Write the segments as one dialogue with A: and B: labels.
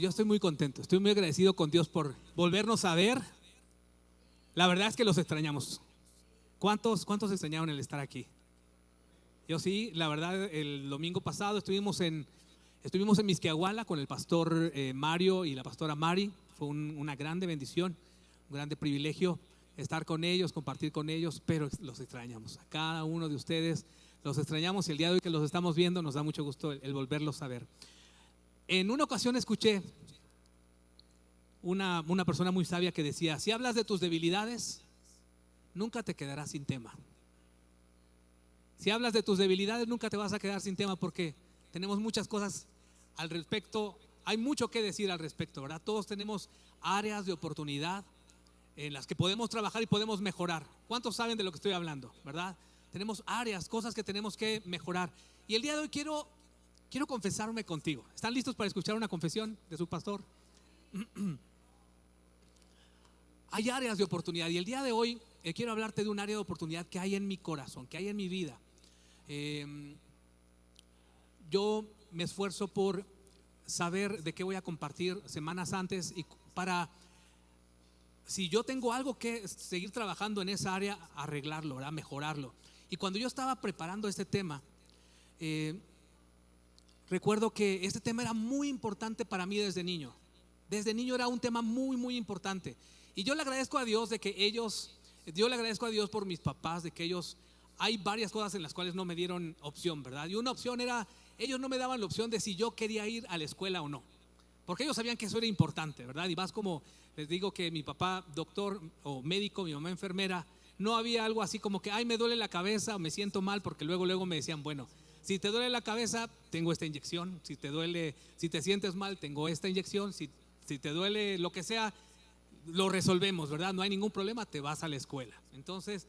A: yo estoy muy contento, estoy muy agradecido con Dios por volvernos a ver. La verdad es que los extrañamos. ¿Cuántos extrañaron el estar aquí? Yo sí, la verdad, el domingo pasado estuvimos en Mixquiahuala con el pastor Mario y la pastora Mari. Fue una grande bendición, un grande privilegio estar con ellos, compartir con ellos, pero los extrañamos. A cada uno de ustedes los extrañamos y el día de hoy que los estamos viendo nos da mucho gusto el volverlos a ver. En una ocasión escuché una persona muy sabia que decía: si hablas de tus debilidades, nunca te quedarás sin tema. Si hablas de tus debilidades, nunca te vas a quedar sin tema, porque tenemos muchas cosas al respecto. Hay mucho que decir al respecto, ¿verdad? Todos tenemos áreas de oportunidad en las que podemos trabajar y podemos mejorar. ¿Cuántos saben de lo que estoy hablando, verdad? Tenemos áreas, cosas que tenemos que mejorar. Y el día de hoy quiero confesarme contigo. ¿Están listos para escuchar una confesión de su pastor? Hay áreas de oportunidad y el día de hoy quiero hablarte de un área de oportunidad que hay en mi corazón, que hay en mi vida. Yo me esfuerzo por saber de qué voy a compartir semanas antes, y para, si yo tengo algo que seguir trabajando en esa área, arreglarlo, ¿verdad? Mejorarlo. Y cuando yo estaba preparando este tema, recuerdo que este tema era muy importante para mí desde niño. Desde niño era un tema muy, muy importante. Y yo le agradezco a Dios yo le agradezco a Dios por mis papás, de que hay varias cosas en las cuales no me dieron opción, ¿verdad? Y una opción era, ellos no me daban la opción de si yo quería ir a la escuela o no, porque ellos sabían que eso era importante, ¿verdad? Y más como les digo que mi papá doctor o médico, mi mamá enfermera, no había algo así como que, ay, me duele la cabeza o me siento mal, porque luego me decían, bueno, si te duele la cabeza, tengo esta inyección. Si te sientes mal, tengo esta inyección. Si te duele lo que sea, lo resolvemos, ¿verdad? No hay ningún problema, te vas a la escuela. Entonces,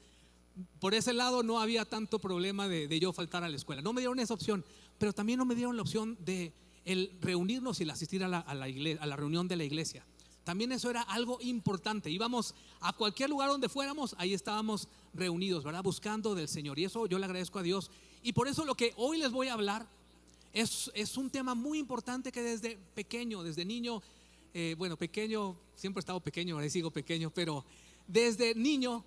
A: por ese lado no había tanto problema de yo faltar a la escuela. No me dieron esa opción, pero también no me dieron la opción de el reunirnos y el asistir a la reunión de la iglesia. También eso era algo importante. Íbamos a cualquier lugar donde fuéramos, ahí estábamos reunidos, ¿verdad? Buscando del Señor. Y eso yo le agradezco a Dios. Y por eso lo que hoy les voy a hablar es un tema muy importante que desde pequeño, desde niño, pequeño, siempre he estado pequeño, ahora sigo pequeño, pero desde niño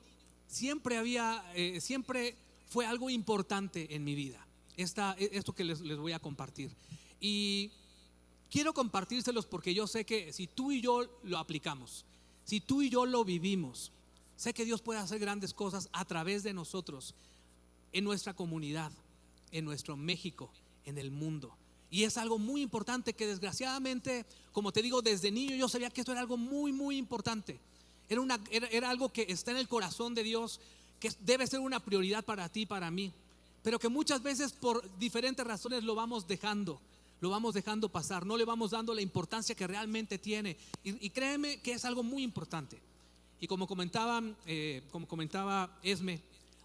A: siempre fue algo importante en mi vida. Esto que les voy a compartir. Y quiero compartírselos porque yo sé que si tú y yo lo aplicamos, si tú y yo lo vivimos, sé que Dios puede hacer grandes cosas a través de nosotros, en nuestra comunidad, en nuestro México, en el mundo. Y es algo muy importante que desgraciadamente, como te digo, desde niño yo sabía que esto era algo muy, muy importante. Era algo que está en el corazón de Dios, que debe ser una prioridad para ti, para mí, pero que muchas veces por diferentes razones lo vamos dejando pasar, no le vamos dando la importancia que realmente tiene. Y créeme que es algo muy importante. Y como comentaba Esme,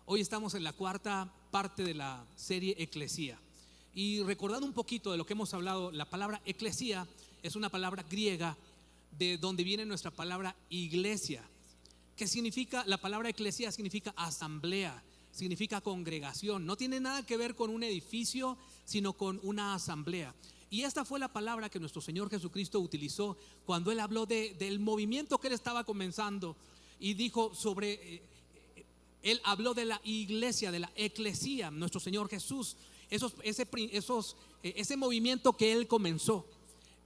A: hoy estamos en la cuarta parte de la serie Eclesía. Y recordando un poquito de lo que hemos hablado, la palabra eclesía es una palabra griega de donde viene nuestra palabra iglesia, que significa, la palabra eclesía significa asamblea, significa congregación. No tiene nada que ver con un edificio, sino con una asamblea. Y esta fue la palabra que nuestro Señor Jesucristo utilizó cuando Él habló del movimiento que Él estaba comenzando, y dijo Él habló de la iglesia, de la eclesía, nuestro Señor Jesús. Ese movimiento que Él comenzó,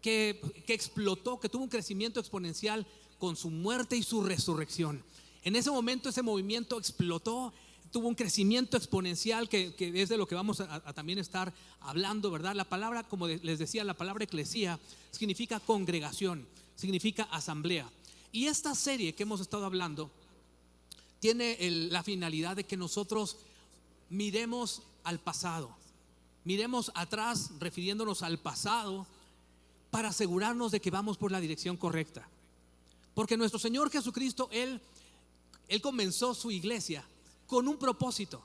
A: que explotó, que tuvo un crecimiento exponencial con su muerte y su resurrección. En ese momento ese movimiento explotó, tuvo un crecimiento exponencial que es de lo que vamos a también estar hablando, ¿verdad? La palabra, como les decía, la palabra eclesía significa congregación, significa asamblea. Y esta serie que hemos estado hablando tiene la finalidad de que nosotros miremos al pasado, miremos atrás, refiriéndonos al pasado, para asegurarnos de que vamos por la dirección correcta. Porque nuestro Señor Jesucristo, Él comenzó su iglesia con un propósito,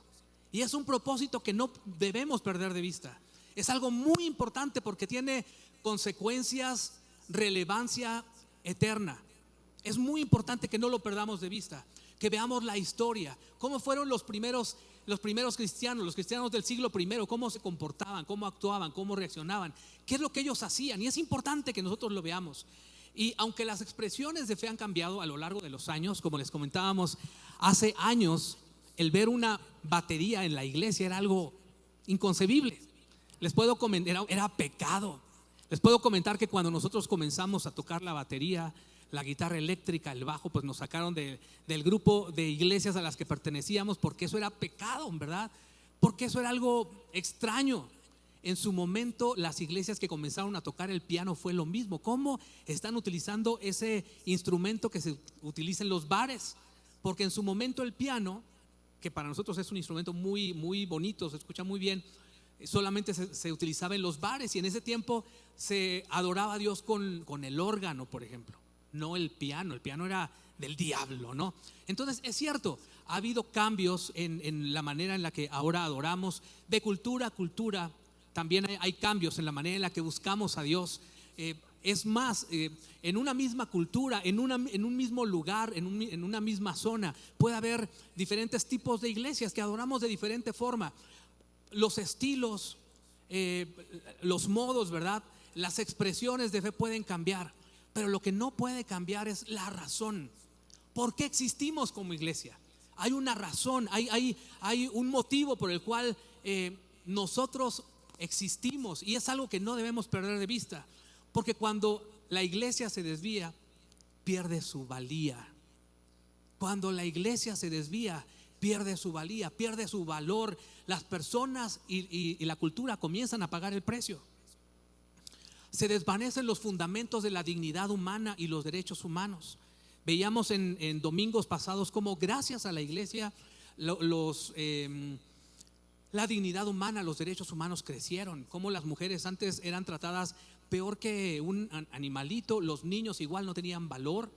A: y es un propósito que no debemos perder de vista. Es algo muy importante porque tiene consecuencias, relevancia eterna. Es muy importante que no lo perdamos de vista, que veamos la historia, cómo fueron los primeros los primeros cristianos, los cristianos del siglo I, cómo se comportaban, cómo actuaban, cómo reaccionaban, qué es lo que ellos hacían. Y es importante que nosotros lo veamos. Y aunque las expresiones de fe han cambiado a lo largo de los años, como les comentábamos, hace años el ver una batería en la iglesia era algo inconcebible. Les puedo comentar, era pecado. Les puedo comentar que cuando nosotros comenzamos a tocar la batería, la guitarra eléctrica, el bajo, pues nos sacaron del grupo de iglesias a las que pertenecíamos, porque eso era pecado, ¿verdad? Porque eso era algo extraño. En su momento las iglesias que comenzaron a tocar el piano fue lo mismo. ¿Cómo están utilizando ese instrumento que se utiliza en los bares? Porque en su momento el piano, que para nosotros es un instrumento muy, muy bonito, se escucha muy bien, solamente se utilizaba en los bares, y en ese tiempo se adoraba a Dios con el órgano, por ejemplo, no el piano era del diablo, ¿no? Entonces es cierto, ha habido cambios en la manera en la que ahora adoramos, de cultura a cultura. También hay cambios en la manera en la que buscamos a Dios. Es más, en una misma cultura, en un mismo lugar, en una misma zona, puede haber diferentes tipos de iglesias que adoramos de diferente forma. Los estilos, los modos, ¿verdad? Las expresiones de fe pueden cambiar, pero lo que no puede cambiar es la razón. ¿Por qué existimos como iglesia? Hay una razón, hay un motivo por el cual nosotros existimos, y es algo que no debemos perder de vista, porque cuando la iglesia se desvía, pierde su valía. Cuando la iglesia se desvía, pierde su valía, pierde su valor. Las personas y la cultura comienzan a pagar el precio. Se desvanecen los fundamentos de la dignidad humana y los derechos humanos. Veíamos en domingos pasados cómo gracias a la iglesia la dignidad humana, los derechos humanos crecieron. Cómo las mujeres antes eran tratadas peor que un animalito, los niños igual no tenían valor.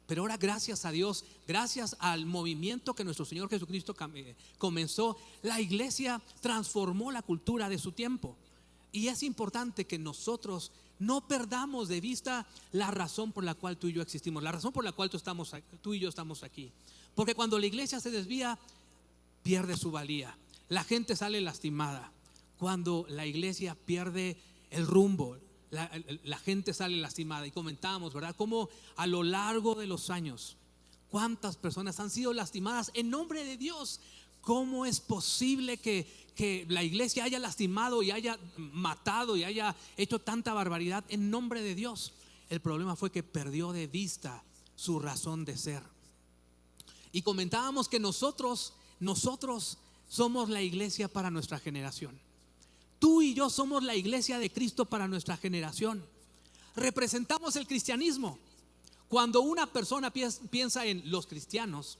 A: Pero ahora, gracias a Dios, gracias al movimiento que nuestro Señor Jesucristo comenzó, la iglesia transformó la cultura de su tiempo. Y es importante que nosotros no perdamos de vista la razón por la cual tú y yo existimos, la razón por la cual tú y yo estamos aquí. Porque cuando la iglesia se desvía, pierde su valía. La gente sale lastimada. Cuando la iglesia pierde el rumbo, la gente sale lastimada. Y comentábamos, ¿verdad?, cómo a lo largo de los años cuántas personas han sido lastimadas en nombre de Dios. ¿Cómo es posible que la iglesia haya lastimado y haya matado y haya hecho tanta barbaridad en nombre de Dios? El problema fue que perdió de vista su razón de ser. Y comentábamos que nosotros somos la iglesia para nuestra generación. Tú y yo somos la iglesia de Cristo para nuestra generación. Representamos el cristianismo. Cuando una persona piensa en los cristianos,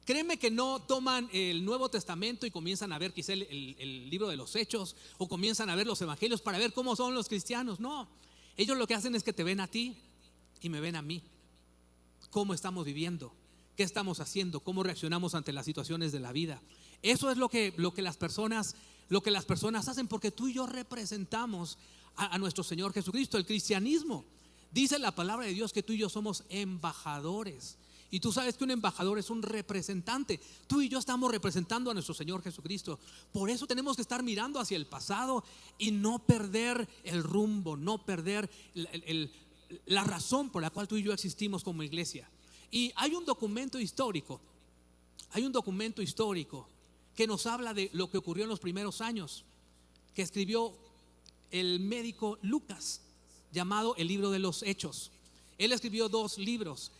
A: créeme que no toman el Nuevo Testamento y comienzan a ver quizá el libro de los Hechos, o comienzan a ver los evangelios para ver cómo son los cristianos. No, ellos lo que hacen es que te ven a ti y me ven a mí. ¿Cómo estamos viviendo? ¿Qué estamos haciendo? ¿Cómo reaccionamos ante las situaciones de la vida? Eso es lo que las personas hacen, porque tú y yo representamos a nuestro Señor Jesucristo. El cristianismo, dice la palabra de Dios, que tú y yo somos embajadores. Y tú sabes que un embajador es un representante. Tú y yo estamos representando a nuestro Señor Jesucristo. Por eso tenemos que estar mirando hacia el pasado y no perder el rumbo, no perder la razón por la cual tú y yo existimos como iglesia. Y hay un documento histórico que nos habla de lo que ocurrió en los primeros años, que escribió el médico Lucas, llamado el libro de los Hechos. Él escribió 2 libros,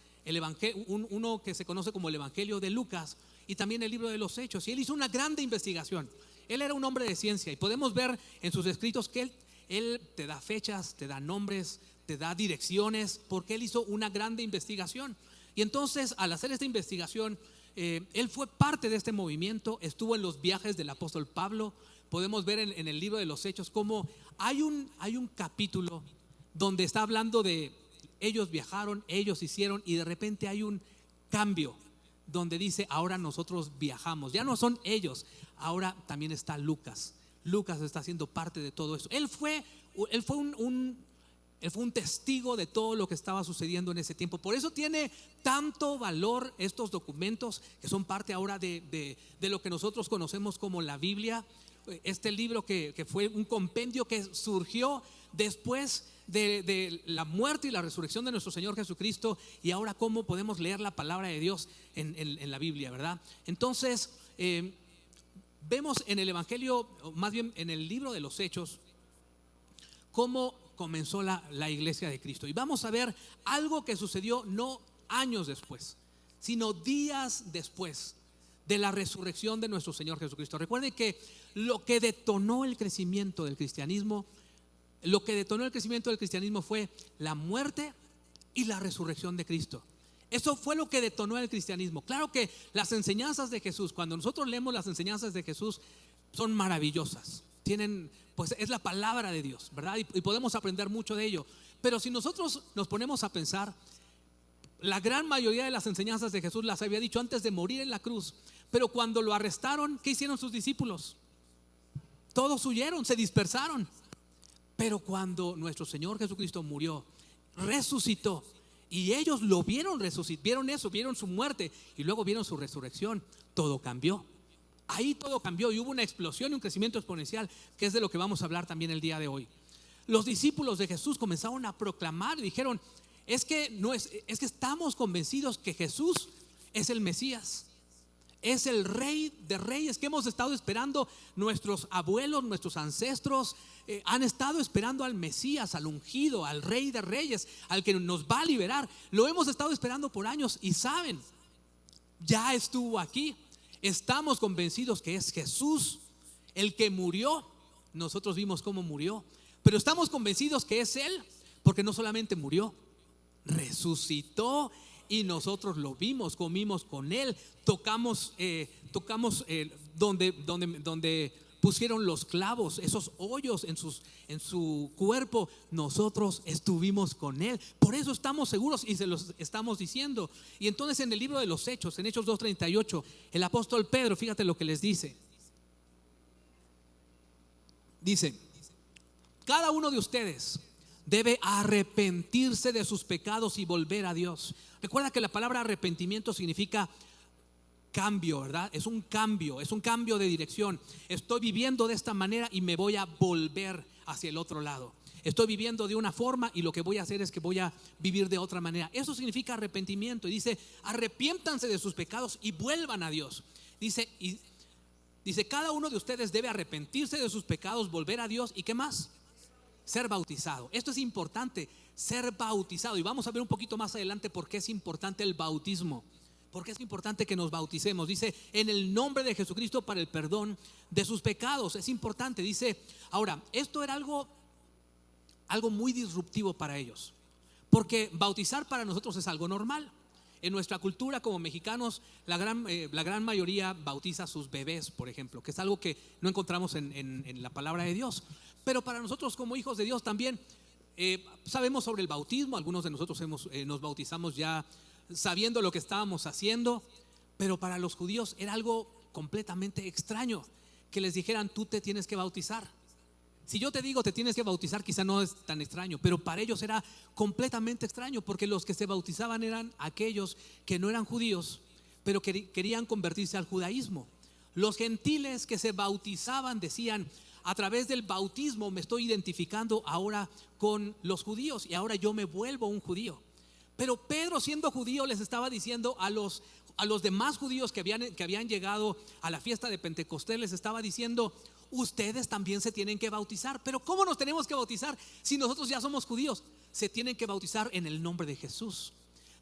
A: uno que se conoce como el Evangelio de Lucas, y también el libro de los Hechos. Y él hizo una grande investigación. Él era un hombre de ciencia, y podemos ver en sus escritos que él te da fechas, te da nombres, te da direcciones, porque él hizo una grande investigación. Y entonces, al hacer esta investigación, él fue parte de este movimiento, estuvo en los viajes del apóstol Pablo. Podemos ver en el libro de los Hechos cómo hay un capítulo donde está hablando de ellos viajaron, ellos hicieron, y de repente hay un cambio donde dice: ahora nosotros viajamos. Ya no son ellos, ahora también está Lucas. Lucas está siendo parte de todo eso. Él fue un Él fue un testigo de todo lo que estaba sucediendo en ese tiempo. Por eso tiene tanto valor estos documentos que son parte ahora de lo que nosotros conocemos como la Biblia. Este libro que fue un compendio que surgió después de la muerte y la resurrección de nuestro Señor Jesucristo, y ahora cómo podemos leer la palabra de Dios en la Biblia, ¿verdad? Entonces vemos en el Evangelio, más bien en el libro de los Hechos, cómo comenzó la iglesia de Cristo. Y vamos a ver algo que sucedió no años después, sino días después de la resurrección de nuestro Señor Jesucristo. Recuerden que lo que detonó el crecimiento del cristianismo, fue la muerte y la resurrección de Cristo. Eso fue lo que detonó el cristianismo. Claro que las enseñanzas de Jesús, cuando nosotros leemos las enseñanzas de Jesús, son maravillosas. Pues es la palabra de Dios, ¿verdad? Y podemos aprender mucho de ello. Pero si nosotros nos ponemos a pensar, la gran mayoría de las enseñanzas de Jesús las había dicho antes de morir en la cruz. Pero cuando lo arrestaron, ¿qué hicieron sus discípulos? Todos huyeron, se dispersaron. Pero cuando nuestro Señor Jesucristo murió, resucitó, y ellos lo vieron resucitar, vieron su muerte y luego vieron su resurrección, todo cambió. Ahí todo cambió y hubo una explosión y un crecimiento exponencial, que es de lo que vamos a hablar también el día de hoy. Los discípulos de Jesús comenzaron a proclamar y dijeron: es que estamos convencidos que Jesús es el Mesías, es el Rey de Reyes que hemos estado esperando. Nuestros abuelos, nuestros ancestros han estado esperando al Mesías, al ungido, al Rey de Reyes, al que nos va a liberar. Lo hemos estado esperando por años y saben, ya estuvo aquí. Estamos convencidos que es Jesús el que murió. Nosotros vimos cómo murió, pero estamos convencidos que es Él, porque no solamente murió, resucitó, y nosotros lo vimos, comimos con Él, tocamos donde pusieron los clavos, esos hoyos en su cuerpo. Nosotros estuvimos con Él, por eso estamos seguros y se los estamos diciendo. Y entonces en el libro de los Hechos, en Hechos 2:38, el apóstol Pedro, fíjate lo que les dice. Dice: cada uno de ustedes debe arrepentirse de sus pecados y volver a Dios. Recuerda que la palabra arrepentimiento significa cambio, ¿verdad? Es un cambio de dirección. Estoy viviendo de esta manera y me voy a volver hacia el otro lado. Estoy viviendo de una forma y lo que voy a hacer es que voy a vivir de otra manera. Eso significa arrepentimiento. Y dice: arrepiéntanse de sus pecados y vuelvan a Dios. Dice, cada uno de ustedes debe arrepentirse de sus pecados, volver a Dios, ¿y qué más? Ser bautizado. Esto es importante, ser bautizado. Y vamos a ver un poquito más adelante por qué es importante el bautismo, por qué es importante que nos bauticemos. Dice: en el nombre de Jesucristo para el perdón de sus pecados. Es importante. Dice, ahora, esto era algo muy disruptivo para ellos, porque bautizar para nosotros es algo normal. En nuestra cultura como mexicanos, la gran mayoría bautiza a sus bebés, por ejemplo, que es algo que no encontramos en la palabra de Dios. Pero para nosotros como hijos de Dios también sabemos sobre el bautismo. Algunos de nosotros nos bautizamos ya sabiendo lo que estábamos haciendo. Pero para los judíos era algo completamente extraño que les dijeran: tú te tienes que bautizar. Si yo te digo te tienes que bautizar, quizá no es tan extraño, pero para ellos era completamente extraño, porque los que se bautizaban eran aquellos que no eran judíos, pero que querían convertirse al judaísmo. Los gentiles que se bautizaban decían: a través del bautismo me estoy identificando ahora con los judíos y ahora yo me vuelvo un judío. Pero Pedro, siendo judío, les estaba diciendo a los demás judíos que habían llegado a la fiesta de Pentecostés, les estaba diciendo: ustedes también se tienen que bautizar. Pero ¿cómo nos tenemos que bautizar si nosotros ya somos judíos? Se tienen que bautizar en el nombre de Jesús.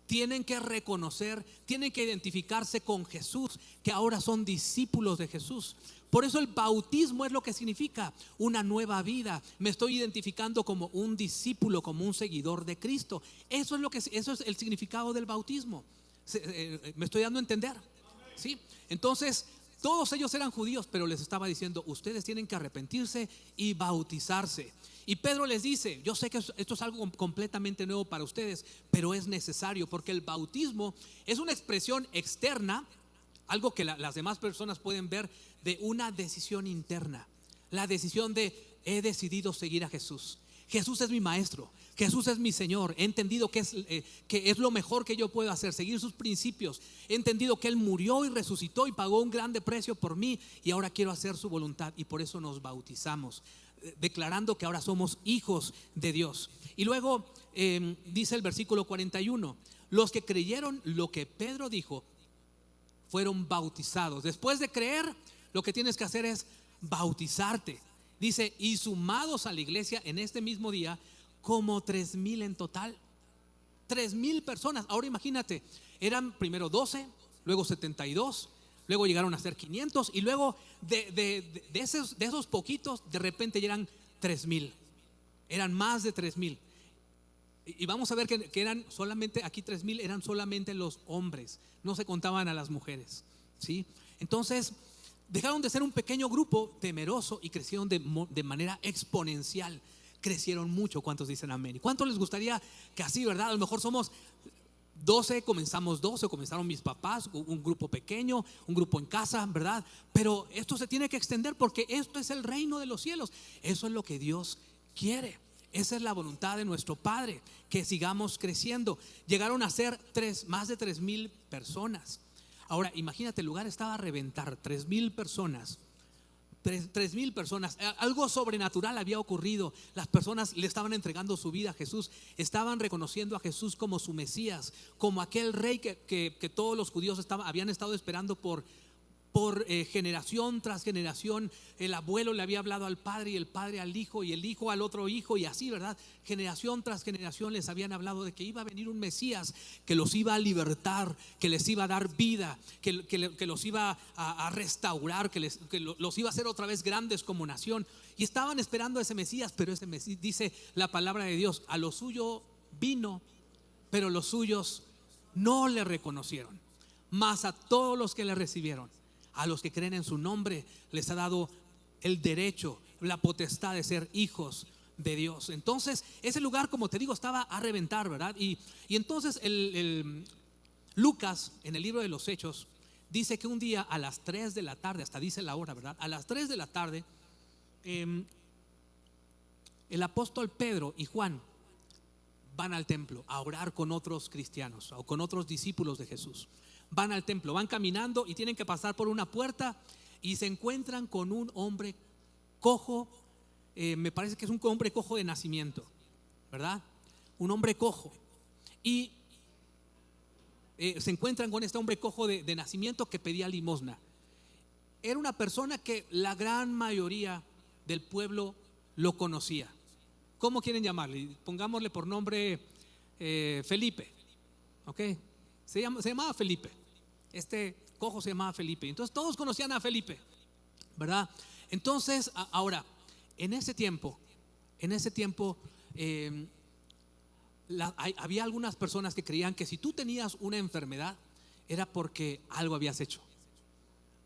A: Tienen que reconocer, tienen que identificarse con Jesús, que ahora son discípulos de Jesús. Por eso el bautismo es lo que significa una nueva vida. Me estoy identificando como un discípulo, como un seguidor de Cristo. Eso es el significado del bautismo. ¿Me estoy dando a entender? ¿Sí? Entonces, todos ellos eran judíos, pero les estaba diciendo: ustedes tienen que arrepentirse y bautizarse. Y Pedro les dice: yo sé que esto es algo completamente nuevo para ustedes, pero es necesario, porque el bautismo es una expresión externa, algo que las demás personas pueden ver, de una decisión interna. La decisión de: he decidido seguir a Jesús. Jesús es mi maestro, Jesús es mi Señor. He entendido que es lo mejor que yo puedo hacer, seguir sus principios. He entendido que Él murió y resucitó y pagó un grande precio por mí, y ahora quiero hacer su voluntad. Y por eso nos bautizamos, declarando que ahora somos hijos de Dios. Y luego dice el versículo 41, los que creyeron lo que Pedro dijo fueron bautizados. Después de creer, lo que tienes que hacer es bautizarte. Dice, y sumados a la iglesia en este mismo día, como 3,000 en total. 3,000 personas. Ahora imagínate, eran primero 12, luego 72, luego llegaron a ser 500, y luego de esos poquitos, de repente ya eran 3,000. Eran más de 3,000. Y vamos a ver que eran solamente, aquí 3,000 eran solamente los hombres, no se contaban a las mujeres, ¿sí? Entonces dejaron de ser un pequeño grupo temeroso y crecieron de manera exponencial. Crecieron mucho. ¿Cuántos dicen amén? ¿Y cuánto les gustaría que así, verdad? A lo mejor somos 12, comenzamos 12, comenzaron mis papás, un grupo pequeño, un grupo en casa, ¿verdad? Pero esto se tiene que extender porque esto es el reino de los cielos. Eso es lo que Dios quiere. Esa es la voluntad de nuestro Padre, que sigamos creciendo. Llegaron a ser más de 3,000 personas. Ahora imagínate, el lugar estaba a reventar. 3,000 personas. 3,000 personas. Algo sobrenatural había ocurrido. Las personas le estaban entregando su vida a Jesús. Estaban reconociendo a Jesús como su Mesías, como aquel rey que todos los judíos habían estado esperando por generación tras generación. El abuelo le había hablado al padre, y el padre al hijo, y el hijo al otro hijo, y así, ¿verdad? Generación tras generación les habían hablado de que iba a venir un Mesías que los iba a libertar, que les iba a dar vida, que los iba a restaurar, que los iba a hacer otra vez grandes como nación. Y estaban esperando a ese Mesías, pero ese Mesías, dice la palabra de Dios, a lo suyo vino, pero los suyos no le reconocieron. Mas a todos los que le recibieron, a los que creen en su nombre, les ha dado el derecho, la potestad de ser hijos de Dios. Entonces ese lugar, como te digo, estaba a reventar, ¿verdad? Y entonces Lucas, en el libro de los Hechos, dice que un día a las 3 de la tarde, hasta dice la hora, ¿verdad? A las 3 de la tarde, el apóstol Pedro y Juan van al templo a orar con otros cristianos o con otros discípulos de Jesús. Van al templo, van caminando y tienen que pasar por una puerta, y se encuentran con un hombre cojo. Me parece que es un hombre cojo de nacimiento, ¿verdad? Un hombre cojo. Y se encuentran con este hombre cojo de nacimiento que pedía limosna. Era una persona que la gran mayoría del pueblo lo conocía. ¿Cómo quieren llamarle? Pongámosle por nombre Felipe, ¿ok? Se llamaba Felipe. Este cojo se llamaba Felipe. Entonces todos conocían a Felipe, ¿verdad? Entonces ahora, en ese tiempo había algunas personas que creían que si tú tenías una enfermedad era porque algo habías hecho,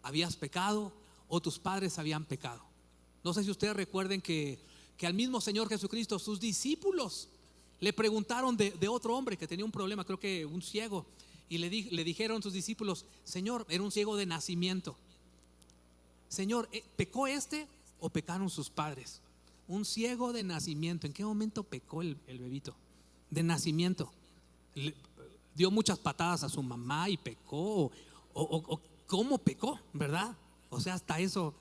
A: habías pecado, o tus padres habían pecado. No sé si ustedes recuerden que al mismo Señor Jesucristo, sus discípulos le preguntaron de otro hombre que tenía un problema, creo que un ciego, y le dijeron sus discípulos: Señor, era un ciego de nacimiento. Señor, ¿pecó este o pecaron sus padres? Un ciego de nacimiento. ¿En qué momento pecó el bebito? De nacimiento. Dio muchas patadas a su mamá y pecó, o ¿cómo pecó? ¿Verdad? O sea, hasta eso,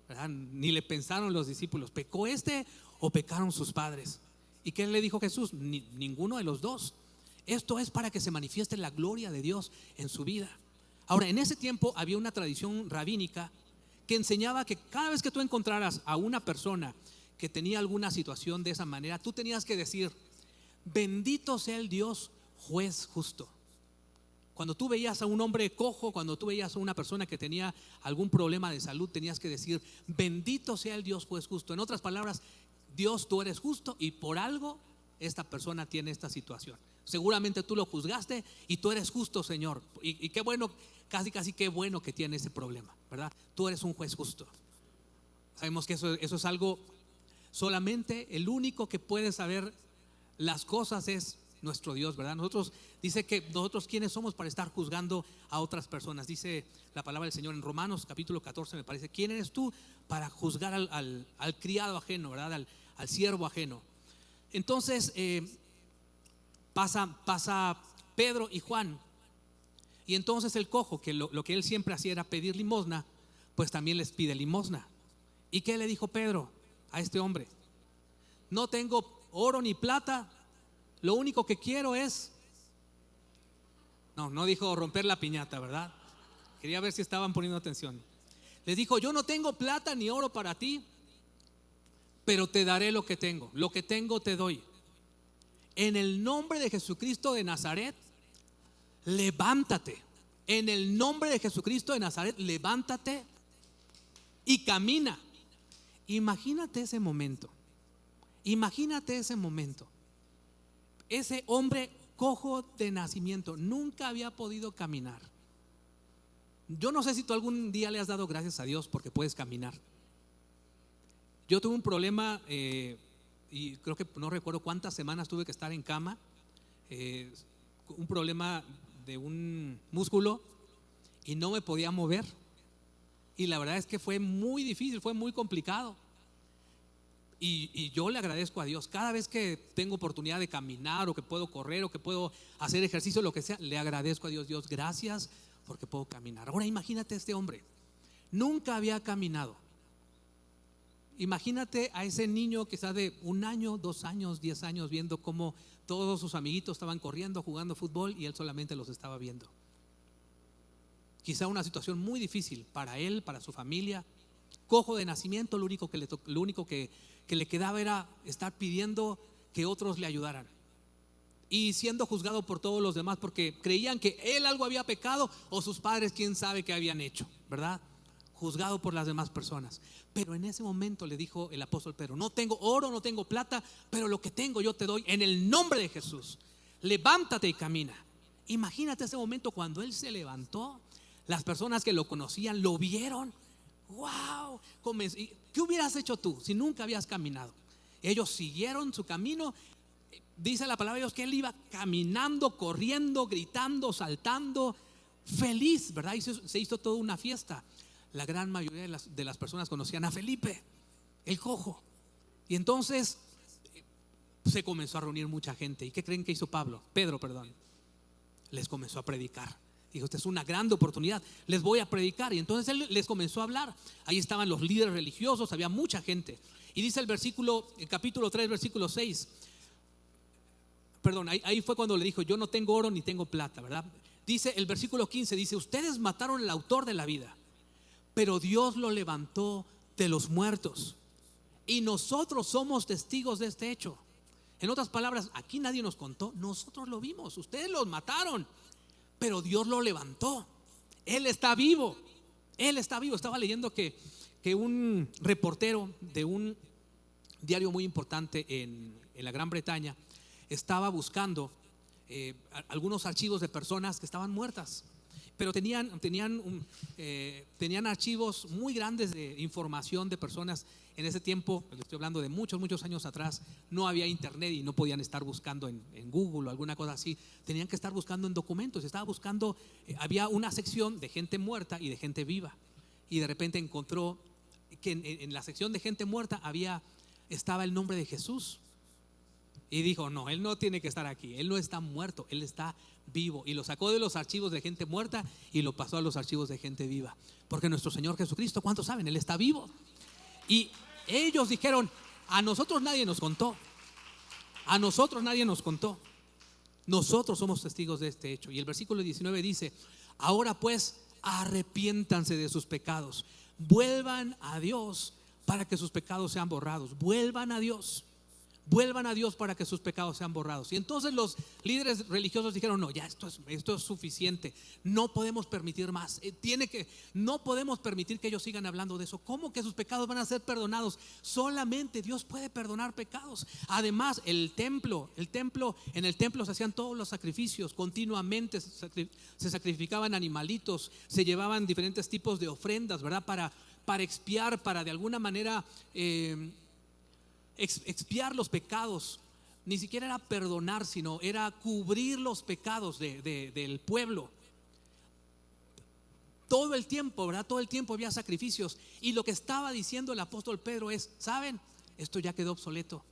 A: ¿verdad? Ni le pensaron los discípulos. ¿Pecó este o pecaron sus padres? ¿Y qué le dijo Jesús? Ninguno de los dos. Esto es para que se manifieste la gloria de Dios en su vida. Ahora, en ese tiempo había una tradición rabínica que enseñaba que cada vez que tú encontraras a una persona que tenía alguna situación de esa manera, tú tenías que decir: bendito sea el Dios juez justo. Cuando tú veías a un hombre cojo, cuando tú veías a una persona que tenía algún problema de salud, tenías que decir: bendito sea el Dios juez justo. En otras palabras, Dios, tú eres justo, y por algo esta persona tiene esta situación. Seguramente tú lo juzgaste y tú eres justo, Señor. Y qué bueno, casi qué bueno que tiene ese problema, ¿verdad? Tú eres un juez justo. Sabemos que eso es algo, solamente el único que puede saber las cosas es nuestro Dios, ¿verdad? Dice que nosotros quiénes somos para estar juzgando a otras personas. Dice la palabra del Señor en Romanos capítulo 14, me parece: ¿quién eres tú para juzgar al criado ajeno, ¿verdad? Al siervo ajeno. Entonces pasa Pedro y Juan, y entonces el cojo, que lo que él siempre hacía era pedir limosna, pues también les pide limosna. ¿Y qué le dijo Pedro a este hombre? No tengo oro ni plata, lo único que quiero es... No dijo romper la piñata, ¿verdad? Quería ver si estaban poniendo atención. Les dijo, yo no tengo plata ni oro para ti, pero te daré lo que tengo te doy. En el nombre de Jesucristo de Nazaret, levántate. En el nombre de Jesucristo de Nazaret, levántate y camina. Imagínate ese momento. Ese hombre cojo de nacimiento nunca había podido caminar. Yo no sé si tú algún día le has dado gracias a Dios porque puedes caminar. Yo tuve un problema y creo que no recuerdo cuántas semanas tuve que estar en cama, un problema de un músculo, y no me podía mover, y la verdad es que fue muy difícil, fue muy complicado. Y yo le agradezco a Dios cada vez que tengo oportunidad de caminar, o que puedo correr, o que puedo hacer ejercicio, lo que sea, le agradezco a Dios. Dios, gracias porque puedo caminar. Ahora imagínate este hombre, nunca había caminado. Imagínate a ese niño que está de 1 año, 2 años, 10 años, viendo cómo todos sus amiguitos estaban corriendo, jugando fútbol, y él solamente los estaba viendo. Quizá una situación muy difícil para él, para su familia. Cojo de nacimiento, lo único que le quedaba era estar pidiendo que otros le ayudaran, y siendo juzgado por todos los demás porque creían que él algo había pecado, o sus padres quién sabe qué habían hecho, ¿verdad? Juzgado por las demás personas. Pero en ese momento le dijo el apóstol Pedro, no tengo oro, no tengo plata, pero lo que tengo yo te doy. En el nombre de Jesús, levántate y camina. Imagínate ese momento cuando él se levantó. Las personas que lo conocían lo vieron. ¡Wow! ¿Qué hubieras hecho tú si nunca habías caminado? Ellos siguieron su camino. Dice la palabra de Dios que él iba caminando, corriendo, gritando, saltando, feliz, ¿verdad? Y se hizo toda una fiesta. La gran mayoría de las personas conocían a Felipe, el cojo. Y entonces se comenzó a reunir mucha gente. ¿Y qué creen que hizo Pedro? Les comenzó a predicar. Dijo, esta es una gran oportunidad, les voy a predicar. Y entonces él les comenzó a hablar. Ahí estaban los líderes religiosos, había mucha gente. Y dice el capítulo 3, versículo 6. Ahí fue cuando le dijo, yo no tengo oro ni tengo plata, ¿verdad? Dice el versículo 15, dice, ustedes mataron al autor de la vida, pero Dios lo levantó de los muertos, y nosotros somos testigos de este hecho. En otras palabras, aquí nadie nos contó, nosotros lo vimos. Ustedes los mataron, pero Dios lo levantó. Él está vivo. Estaba leyendo que un reportero de un diario muy importante en la Gran Bretaña estaba buscando algunos archivos de personas que estaban muertas, pero tenían archivos muy grandes de información de personas. En ese tiempo, estoy hablando de muchos años atrás, no había internet y no podían estar buscando en Google o alguna cosa así. Tenían que estar buscando en documentos. Estaba buscando, había una sección de gente muerta y de gente viva, y de repente encontró que en la sección de gente muerta estaba el nombre de Jesús. Y dijo, no, él no tiene que estar aquí, él no está muerto, él está vivo. Y lo sacó de los archivos de gente muerta y lo pasó a los archivos de gente viva, porque nuestro Señor Jesucristo, ¿cuántos saben? Él está vivo. Y ellos dijeron, a nosotros nadie nos contó, nosotros somos testigos de este hecho. Y el versículo 19 dice, ahora pues arrepiéntanse de sus pecados, vuelvan a Dios para que sus pecados sean borrados. Vuelvan a Dios para que sus pecados sean borrados. Y entonces los líderes religiosos dijeron, no, ya esto es suficiente, no podemos permitir más. No podemos permitir que ellos sigan hablando de eso. ¿Cómo que sus pecados van a ser perdonados? Solamente Dios puede perdonar pecados. Además, en el templo se hacían todos los sacrificios continuamente. Se sacrificaban animalitos, se llevaban diferentes tipos de ofrendas, ¿verdad? Para expiar, para de alguna manera expiar los pecados. Ni siquiera era perdonar, sino era cubrir los pecados del pueblo. Todo el tiempo, ¿verdad? Todo el tiempo había sacrificios. Y lo que estaba diciendo el apóstol Pedro es, ¿saben? Esto ya quedó obsoleto.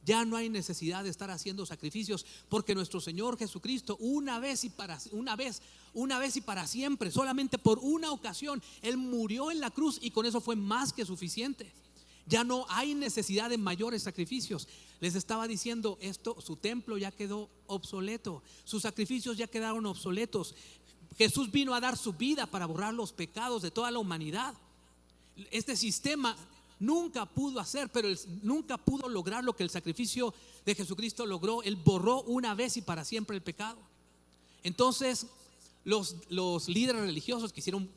A: Ya no hay necesidad de estar haciendo sacrificios, porque nuestro Señor Jesucristo una vez y para siempre, solamente por una ocasión, Él murió en la cruz y con eso fue más que suficiente. Ya no hay necesidad de mayores sacrificios. Les estaba diciendo esto, su templo ya quedó obsoleto, sus sacrificios ya quedaron obsoletos. Jesús vino a dar su vida para borrar los pecados de toda la humanidad. Este sistema nunca pudo hacer, pero nunca pudo lograr lo que el sacrificio de Jesucristo logró. Él borró una vez y para siempre el pecado. Entonces los líderes religiosos quisieron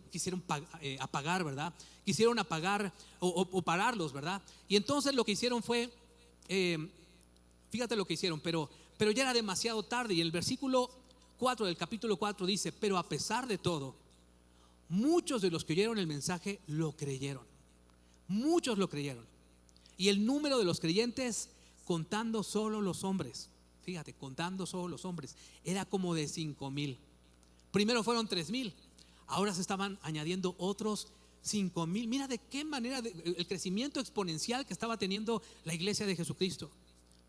A: apagar, ¿verdad? Quisieron apagar o pararlos, ¿verdad? Y entonces lo que hicieron fue, fíjate lo que hicieron, pero ya era demasiado tarde. Y el versículo 4 del capítulo 4 dice: pero a pesar de todo, muchos de los que oyeron el mensaje lo creyeron. Muchos lo creyeron. Y el número de los creyentes, contando solo los hombres, fíjate, contando solo los hombres, era como de 5,000. Primero fueron 3,000, ahora se estaban añadiendo otros 5,000. Mira de qué manera el crecimiento exponencial que estaba teniendo la iglesia de Jesucristo.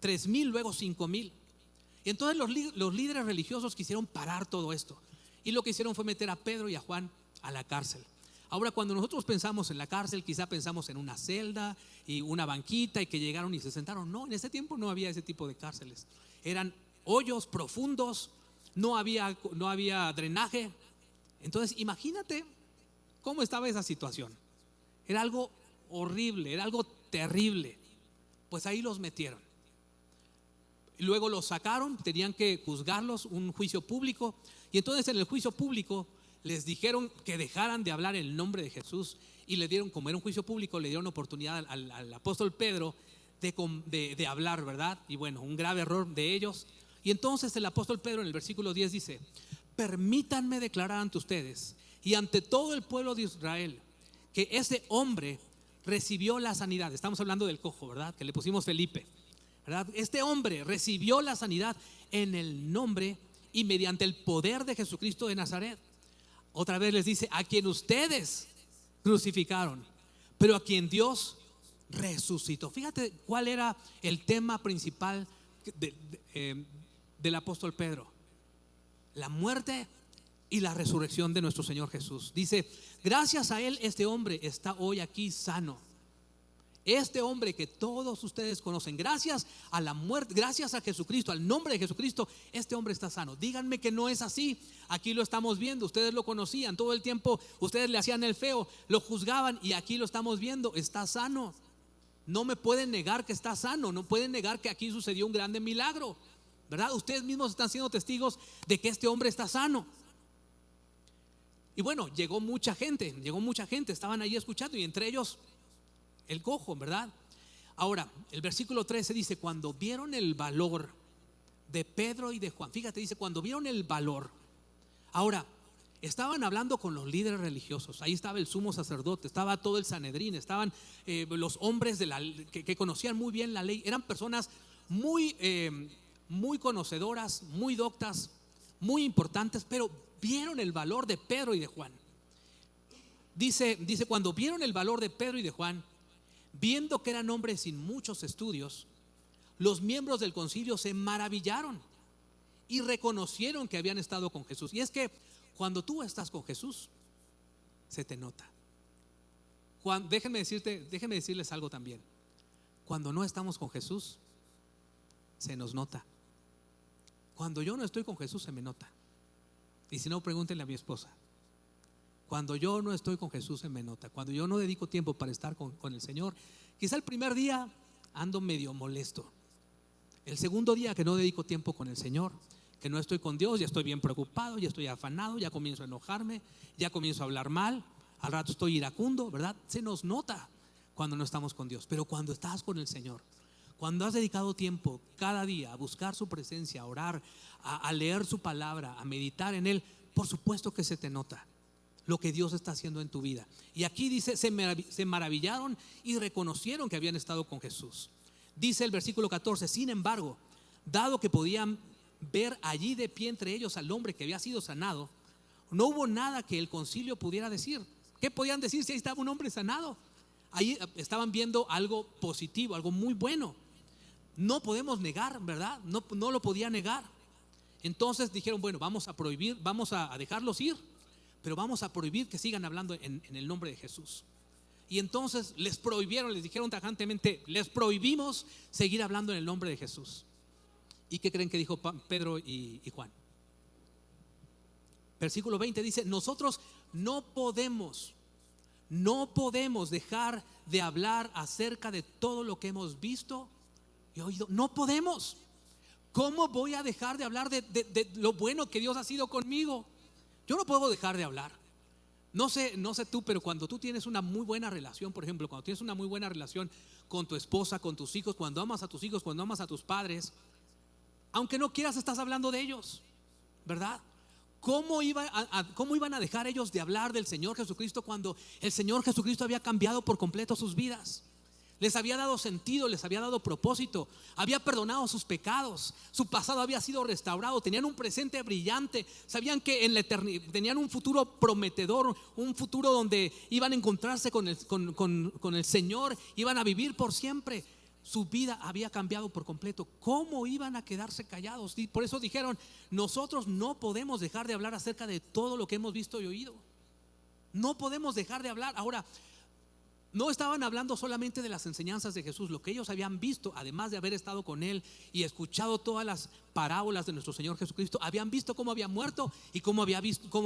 A: 3,000, luego 5,000. Y entonces los líderes religiosos quisieron parar todo esto, y lo que hicieron fue meter a Pedro y a Juan a la cárcel. Ahora, cuando nosotros pensamos en la cárcel, quizá pensamos en una celda y una banquita y que llegaron y se sentaron. No, en ese tiempo no había ese tipo de cárceles. Eran hoyos profundos, no había drenaje. Entonces imagínate cómo estaba esa situación. Era algo horrible, era algo terrible. Pues ahí los metieron. Y luego los sacaron, tenían que juzgarlos, un juicio público. Y entonces en el juicio público les dijeron que dejaran de hablar el nombre de Jesús, y le dieron, como era un juicio público, le dieron oportunidad al apóstol Pedro de hablar, ¿verdad? Y bueno, un grave error de ellos. Y entonces el apóstol Pedro en el versículo 10 dice: permítanme declarar ante ustedes y ante todo el pueblo de Israel que ese hombre recibió la sanidad. Estamos hablando del cojo, ¿verdad? Que le pusimos Felipe, ¿verdad? Este hombre recibió la sanidad en el nombre y mediante el poder de Jesucristo de Nazaret. Otra vez les dice: a quien ustedes crucificaron, pero a quien Dios resucitó. Fíjate cuál era el tema principal del apóstol Pedro: la muerte y la resurrección de nuestro Señor Jesús. Dice: gracias a él este hombre está hoy aquí sano. Este hombre que todos ustedes conocen, gracias a la muerte, gracias a Jesucristo, al nombre de Jesucristo, este hombre está sano. Díganme que no es así. Aquí lo estamos viendo, ustedes lo conocían todo el tiempo, ustedes le hacían el feo, lo juzgaban, y aquí lo estamos viendo, está sano. No me pueden negar que está sano, no pueden negar que aquí sucedió un grande milagro, ¿verdad? Ustedes mismos están siendo testigos de que este hombre está sano. Y bueno, llegó mucha gente, estaban ahí escuchando, y entre ellos el cojo, ¿verdad? Ahora, el versículo 13 dice: cuando vieron el valor de Pedro y de Juan, fíjate, dice: cuando vieron el valor. Ahora, estaban hablando con los líderes religiosos. Ahí estaba el sumo sacerdote, estaba todo el Sanedrín, estaban los hombres que conocían muy bien la ley. Eran personas muy conocedoras, muy doctas, muy importantes, pero vieron el valor de Pedro y de Juan. Dice: cuando vieron el valor de Pedro y de Juan, viendo que eran hombres sin muchos estudios, los miembros del concilio se maravillaron y reconocieron que habían estado con Jesús. Y es que cuando tú estás con Jesús, se te nota. Déjenme decirles algo también. Cuando no estamos con Jesús, se nos nota. Cuando yo no estoy con Jesús, se me nota. Y si no, pregúntenle a mi esposa. Cuando yo no estoy con Jesús, se me nota. Cuando yo no dedico tiempo para estar con el Señor, quizá el primer día ando medio molesto. El segundo día que no dedico tiempo con el Señor, que no estoy con Dios, ya estoy bien preocupado, ya estoy afanado, ya comienzo a enojarme, ya comienzo a hablar mal, al rato estoy iracundo, ¿verdad? Se nos nota cuando no estamos con Dios. Pero cuando estás con el Señor, cuando has dedicado tiempo cada día a buscar su presencia, a orar, a leer su palabra, a meditar en Él, por supuesto que se te nota lo que Dios está haciendo en tu vida. Y aquí dice: se maravillaron y reconocieron que habían estado con Jesús. Dice el versículo 14: sin embargo, dado que podían ver allí de pie entre ellos al hombre que había sido sanado, no hubo nada que el concilio pudiera decir. ¿Qué podían decir si ahí estaba un hombre sanado? Ahí estaban viendo algo positivo, algo muy bueno. no podemos negar, ¿verdad? No lo podía negar. Entonces dijeron, bueno, vamos a prohibir, vamos a dejarlos ir, pero vamos a prohibir que sigan hablando en el nombre de Jesús. Y entonces les prohibieron, les dijeron tajantemente, les prohibimos seguir hablando en el nombre de Jesús. ¿Y qué creen que dijo Pedro y Juan? Versículo 20 dice, nosotros no podemos dejar de hablar acerca de todo lo que hemos visto y oído. No podemos. ¿Cómo voy a dejar de hablar de lo bueno que Dios ha sido conmigo? Yo no puedo dejar de hablar. No sé tú, pero cuando tú tienes una muy buena relación, por ejemplo, cuando tienes una muy buena relación con tu esposa, con tus hijos, cuando amas a tus hijos, cuando amas a tus padres, aunque no quieras estás hablando de ellos, ¿verdad? ¿Cómo iban a dejar ellos de hablar del Señor Jesucristo cuando el Señor Jesucristo había cambiado por completo sus vidas? Les había dado sentido, les había dado propósito, había perdonado sus pecados, su pasado había sido restaurado, tenían un presente brillante, sabían que en la eternidad tenían un futuro prometedor, un futuro donde iban a encontrarse con el Señor, iban a vivir por siempre. Su vida había cambiado por completo. ¿Cómo iban a quedarse callados? Y por eso dijeron, nosotros no podemos dejar de hablar acerca de todo lo que hemos visto y oído. No podemos dejar de hablar. Ahora, no estaban hablando solamente de las enseñanzas de Jesús, lo que ellos habían visto, además de haber estado con Él y escuchado todas las parábolas de nuestro Señor Jesucristo, habían visto cómo había muerto y cómo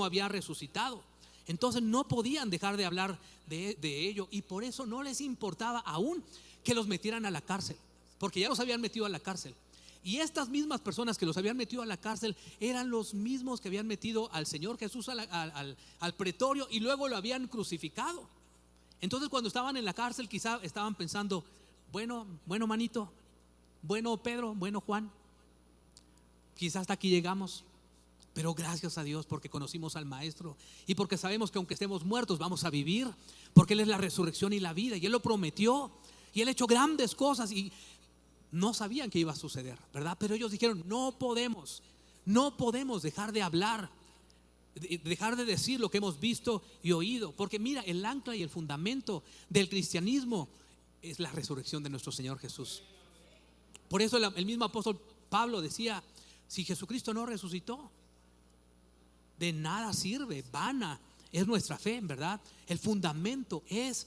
A: había resucitado. Entonces no podían dejar de hablar de ello, y por eso no les importaba aún que los metieran a la cárcel, porque ya los habían metido a la cárcel. Y estas mismas personas que los habían metido a la cárcel eran los mismos que habían metido al Señor Jesús al pretorio y luego lo habían crucificado. Entonces cuando estaban en la cárcel quizá estaban pensando, bueno manito, bueno Pedro, bueno Juan, quizá hasta aquí llegamos, pero gracias a Dios porque conocimos al Maestro y porque sabemos que aunque estemos muertos vamos a vivir, porque Él es la resurrección y la vida, y Él lo prometió, y Él ha hecho grandes cosas, y no sabían que iba a suceder, ¿verdad? Pero ellos dijeron, no podemos dejar de hablar, dejar de decir lo que hemos visto y oído, porque mira, el ancla y el fundamento del cristianismo es la resurrección de nuestro Señor Jesús. Por eso el mismo apóstol Pablo decía, si Jesucristo no resucitó, de nada sirve, vana es nuestra fe, ¿verdad? El fundamento es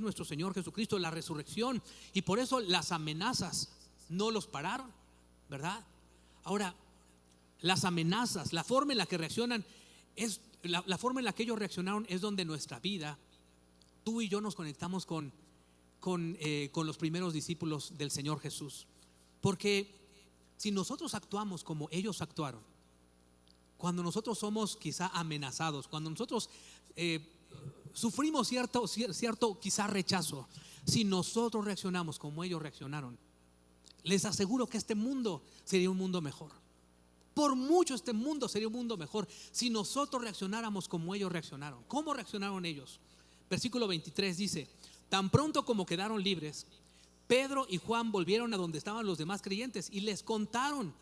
A: nuestro Señor Jesucristo, la resurrección, y por eso las amenazas no los pararon, ¿verdad? Ahora, las amenazas, la forma en la que reaccionan es la forma en la que ellos reaccionaron es donde nuestra vida, tú y yo nos conectamos con los primeros discípulos del Señor Jesús. Porque si nosotros actuamos como ellos actuaron, cuando nosotros somos quizá amenazados, cuando nosotros sufrimos cierto quizá rechazo, si nosotros reaccionamos como ellos reaccionaron, les aseguro que este mundo sería un mundo mejor. Por mucho este mundo sería un mundo mejor si nosotros reaccionáramos como ellos reaccionaron. ¿Cómo reaccionaron ellos? Versículo 23 dice, tan pronto como quedaron libres, Pedro y Juan volvieron a donde estaban los demás creyentes y les contaron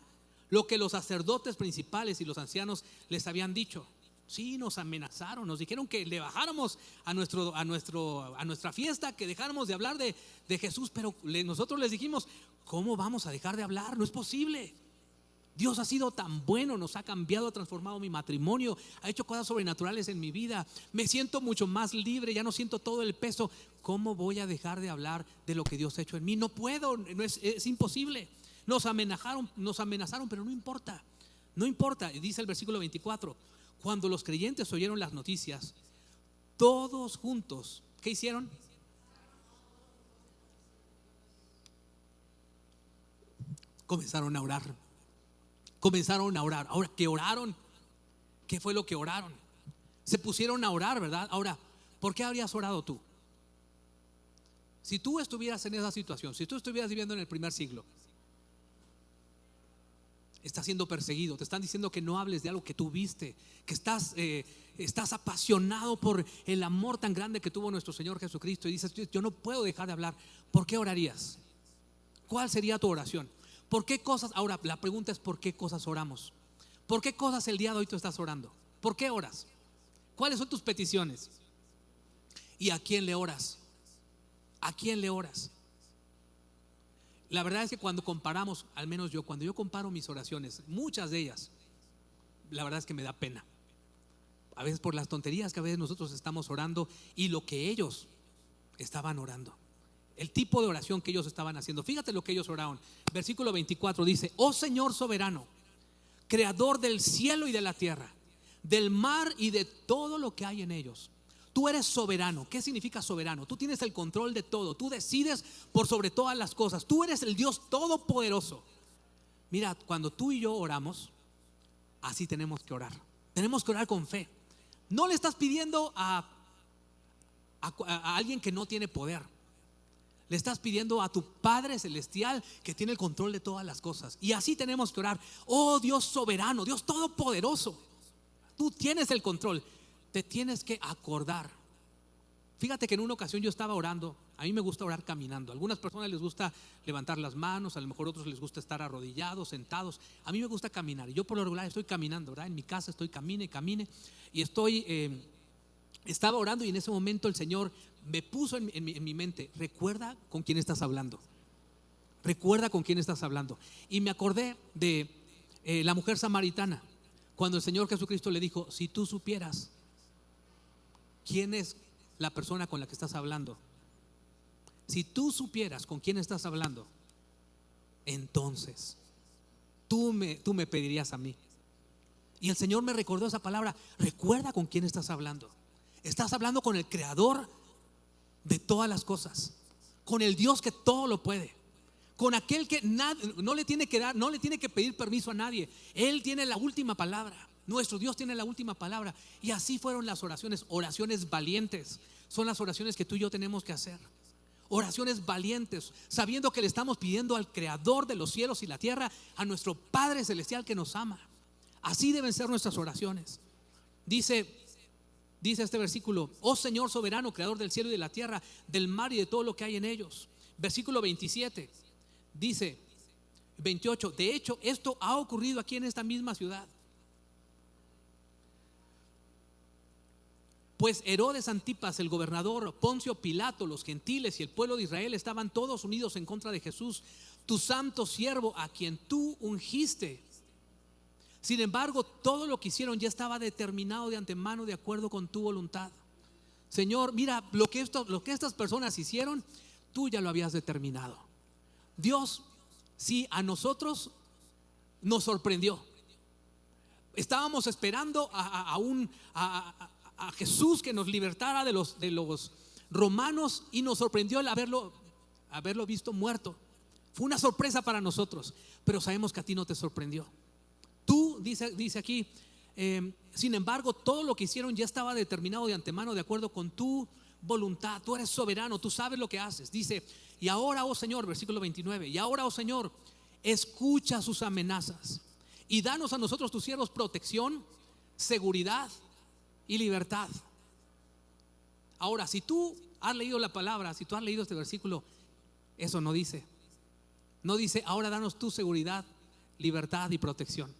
A: lo que los sacerdotes principales y los ancianos les habían dicho. Sí, nos amenazaron, nos dijeron que le bajáramos a nuestra fiesta, que dejáramos de hablar de Jesús, pero nosotros les dijimos, ¿cómo vamos a dejar de hablar? No es posible. Dios ha sido tan bueno, nos ha cambiado, ha transformado mi matrimonio, ha hecho cosas sobrenaturales en mi vida, me siento mucho más libre, ya no siento todo el peso. ¿Cómo voy a dejar de hablar de lo que Dios ha hecho en mí? No puedo, es imposible. Nos amenazaron, pero no importa. Dice el versículo 24, cuando los creyentes oyeron las noticias, todos juntos, ¿qué hicieron? Comenzaron a orar. Ahora, ¿qué oraron? ¿Qué fue lo que oraron? Se pusieron a orar, ¿verdad? Ahora, ¿por qué habrías orado tú? Si tú estuvieras en esa situación, si tú estuvieras viviendo en el primer siglo, estás siendo perseguido, te están diciendo que no hables de algo que tú viste, que estás apasionado por el amor tan grande que tuvo nuestro Señor Jesucristo, y dices, yo no puedo dejar de hablar. ¿Por qué orarías? ¿Cuál sería tu oración? ¿Por qué cosas? Ahora la pregunta es, ¿por qué cosas oramos? ¿Por qué cosas el día de hoy tú estás orando? ¿Por qué oras? ¿Cuáles son tus peticiones? ¿Y a quién le oras? ¿A quién le oras? La verdad es que cuando comparamos, al menos yo, cuando yo comparo mis oraciones, muchas de ellas, la verdad es que me da pena. A veces por las tonterías que a veces nosotros estamos orando y lo que ellos estaban orando, el tipo de oración que ellos estaban haciendo. Fíjate lo que ellos oraron. Versículo 24 dice: oh Señor soberano, creador del cielo y de la tierra, del mar y de todo lo que hay en ellos. Tú eres soberano. ¿Qué significa soberano? Tú tienes el control de todo. Tú decides por sobre todas las cosas. Tú eres el Dios todopoderoso. Mira, cuando tú y yo oramos, así tenemos que orar. Tenemos que orar con fe. No le estás pidiendo a alguien que no tiene poder. Le estás pidiendo a tu Padre Celestial, que tiene el control de todas las cosas. Y así tenemos que orar. Oh Dios soberano, Dios todopoderoso, tú tienes el control. Te tienes que acordar. Fíjate que en una ocasión yo estaba orando. A mí me gusta orar caminando. A algunas personas les gusta levantar las manos, a lo mejor a otros les gusta estar arrodillados, sentados. A mí me gusta caminar. Y yo por lo regular estoy caminando, ¿verdad? En mi casa estoy camine. Y estaba orando, y en ese momento el Señor me puso en mi mente: recuerda con quién estás hablando. Recuerda con quién estás hablando. Y me acordé de la mujer samaritana, cuando el Señor Jesucristo le dijo: si tú supieras quién es la persona con la que estás hablando, si tú supieras con quién estás hablando, entonces tú me pedirías a mí. Y el Señor me recordó esa palabra: recuerda con quién estás hablando. Estás hablando con el creador de todas las cosas, con el Dios que todo lo puede, con aquel que no le tiene que pedir permiso a nadie. Él tiene la última palabra. Nuestro Dios tiene la última palabra. Y así fueron las oraciones valientes. Son las oraciones que tú y yo tenemos que hacer. Oraciones valientes, sabiendo que le estamos pidiendo al creador de los cielos y la tierra, a nuestro Padre Celestial que nos ama. Así deben ser nuestras oraciones. Dice este versículo: oh Señor soberano, creador del cielo y de la tierra, del mar y de todo lo que hay en ellos. Versículo 27 dice, 28: de hecho esto ha ocurrido aquí en esta misma ciudad. Pues Herodes Antipas, el gobernador, Poncio Pilato, los gentiles y el pueblo de Israel estaban todos unidos en contra de Jesús, tu santo siervo, a quien tú ungiste. Sin embargo, todo lo que hicieron ya estaba determinado de antemano, de acuerdo con tu voluntad. Señor, mira, lo que estas personas hicieron, tú ya lo habías determinado. Dios, sí, a nosotros nos sorprendió. Estábamos esperando a Jesús que nos libertara de los romanos, y nos sorprendió el haberlo visto muerto. Fue una sorpresa para nosotros, pero sabemos que a ti no te sorprendió. Tú, dice aquí, sin embargo, todo lo que hicieron ya estaba determinado de antemano, de acuerdo con tu voluntad. Tú eres soberano, tú sabes lo que haces. Dice: y ahora, oh Señor, versículo 29, y ahora, oh Señor, escucha sus amenazas y danos a nosotros, tus siervos, protección, seguridad y libertad. Ahora, si tú has leído la palabra, si tú has leído este versículo, eso no dice ahora danos tu seguridad, libertad y protección.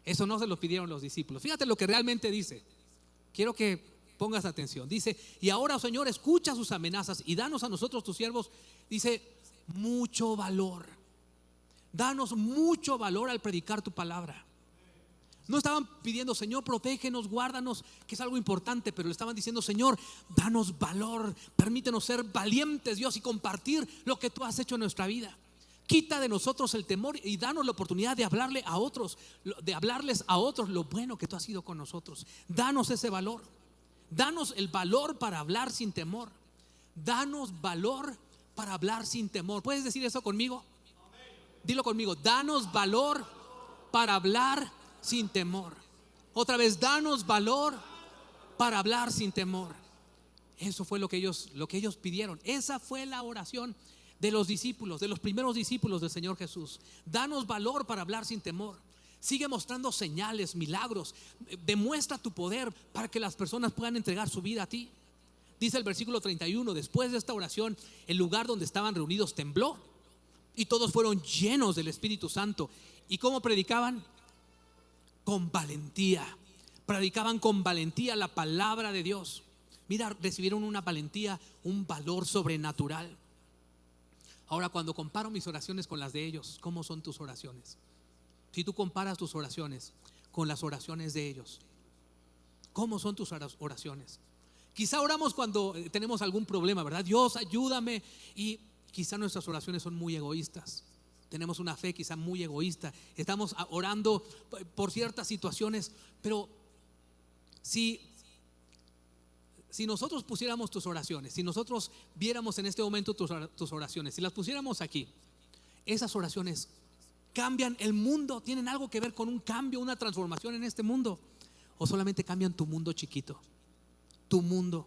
A: Eso no se lo pidieron los discípulos. Fíjate lo que realmente dice. Quiero que pongas atención. Dice: y ahora, oh Señor, escucha sus amenazas y danos a nosotros, tus siervos, dice, mucho valor. Danos mucho valor al predicar tu palabra. No estaban pidiendo: Señor, protégenos, guárdanos, que es algo importante, pero le estaban diciendo: Señor, danos valor, permítenos ser valientes, Dios, y compartir lo que tú has hecho en nuestra vida. Quita de nosotros el temor y danos la oportunidad de hablarles a otros lo bueno que tú has sido con nosotros. Danos ese valor. Danos el valor para hablar sin temor. Danos valor para hablar sin temor. ¿Puedes decir eso conmigo? Dilo conmigo: danos valor para hablar sin temor. Otra vez: danos valor para hablar sin temor. Eso fue lo que ellos pidieron. Esa fue la oración de los discípulos, de los primeros discípulos del Señor Jesús. Danos valor para hablar sin temor. Sigue mostrando señales, milagros. Demuestra tu poder para que las personas puedan entregar su vida a ti. Dice el versículo 31: después de esta oración, el lugar donde estaban reunidos tembló, y todos fueron llenos del Espíritu Santo. ¿Y cómo predicaban? Con valentía. Predicaban con valentía la palabra de Dios. Mira, recibieron una valentía, un valor sobrenatural. Ahora, cuando comparo mis oraciones con las de ellos, ¿cómo son tus oraciones? Si tú comparas tus oraciones con las oraciones de ellos, ¿cómo son tus oraciones? Quizá oramos cuando tenemos algún problema, ¿verdad? Dios, ayúdame. Y quizá nuestras oraciones son muy egoístas. Tenemos una fe quizá muy egoísta. Estamos orando por ciertas situaciones. Pero si nosotros pusiéramos tus oraciones, si nosotros viéramos en este momento tus oraciones, si las pusiéramos aquí, esas oraciones cambian el mundo, tienen algo que ver con un cambio, una transformación en este mundo, o solamente cambian tu mundo chiquito, tu mundo.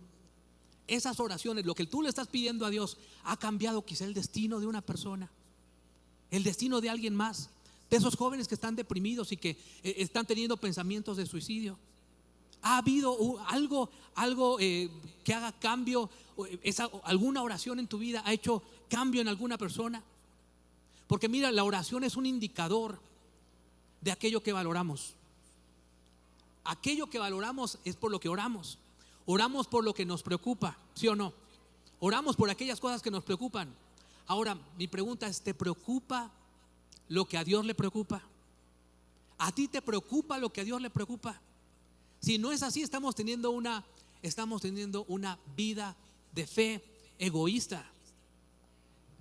A: Esas oraciones, lo que tú le estás pidiendo a Dios, ha cambiado quizá el destino de una persona, el destino de alguien más, de esos jóvenes que están deprimidos y que están teniendo pensamientos de suicidio. ¿Ha habido algo que haga cambio? ¿Alguna oración en tu vida ha hecho cambio en alguna persona? Porque mira, la oración es un indicador de aquello que valoramos. Aquello que valoramos es por lo que oramos. Oramos por lo que nos preocupa, ¿sí o no? Oramos por aquellas cosas que nos preocupan. Ahora, mi pregunta es, ¿te preocupa lo que a Dios le preocupa? ¿A ti te preocupa lo que a Dios le preocupa? Si no es así, estamos teniendo una vida de fe egoísta.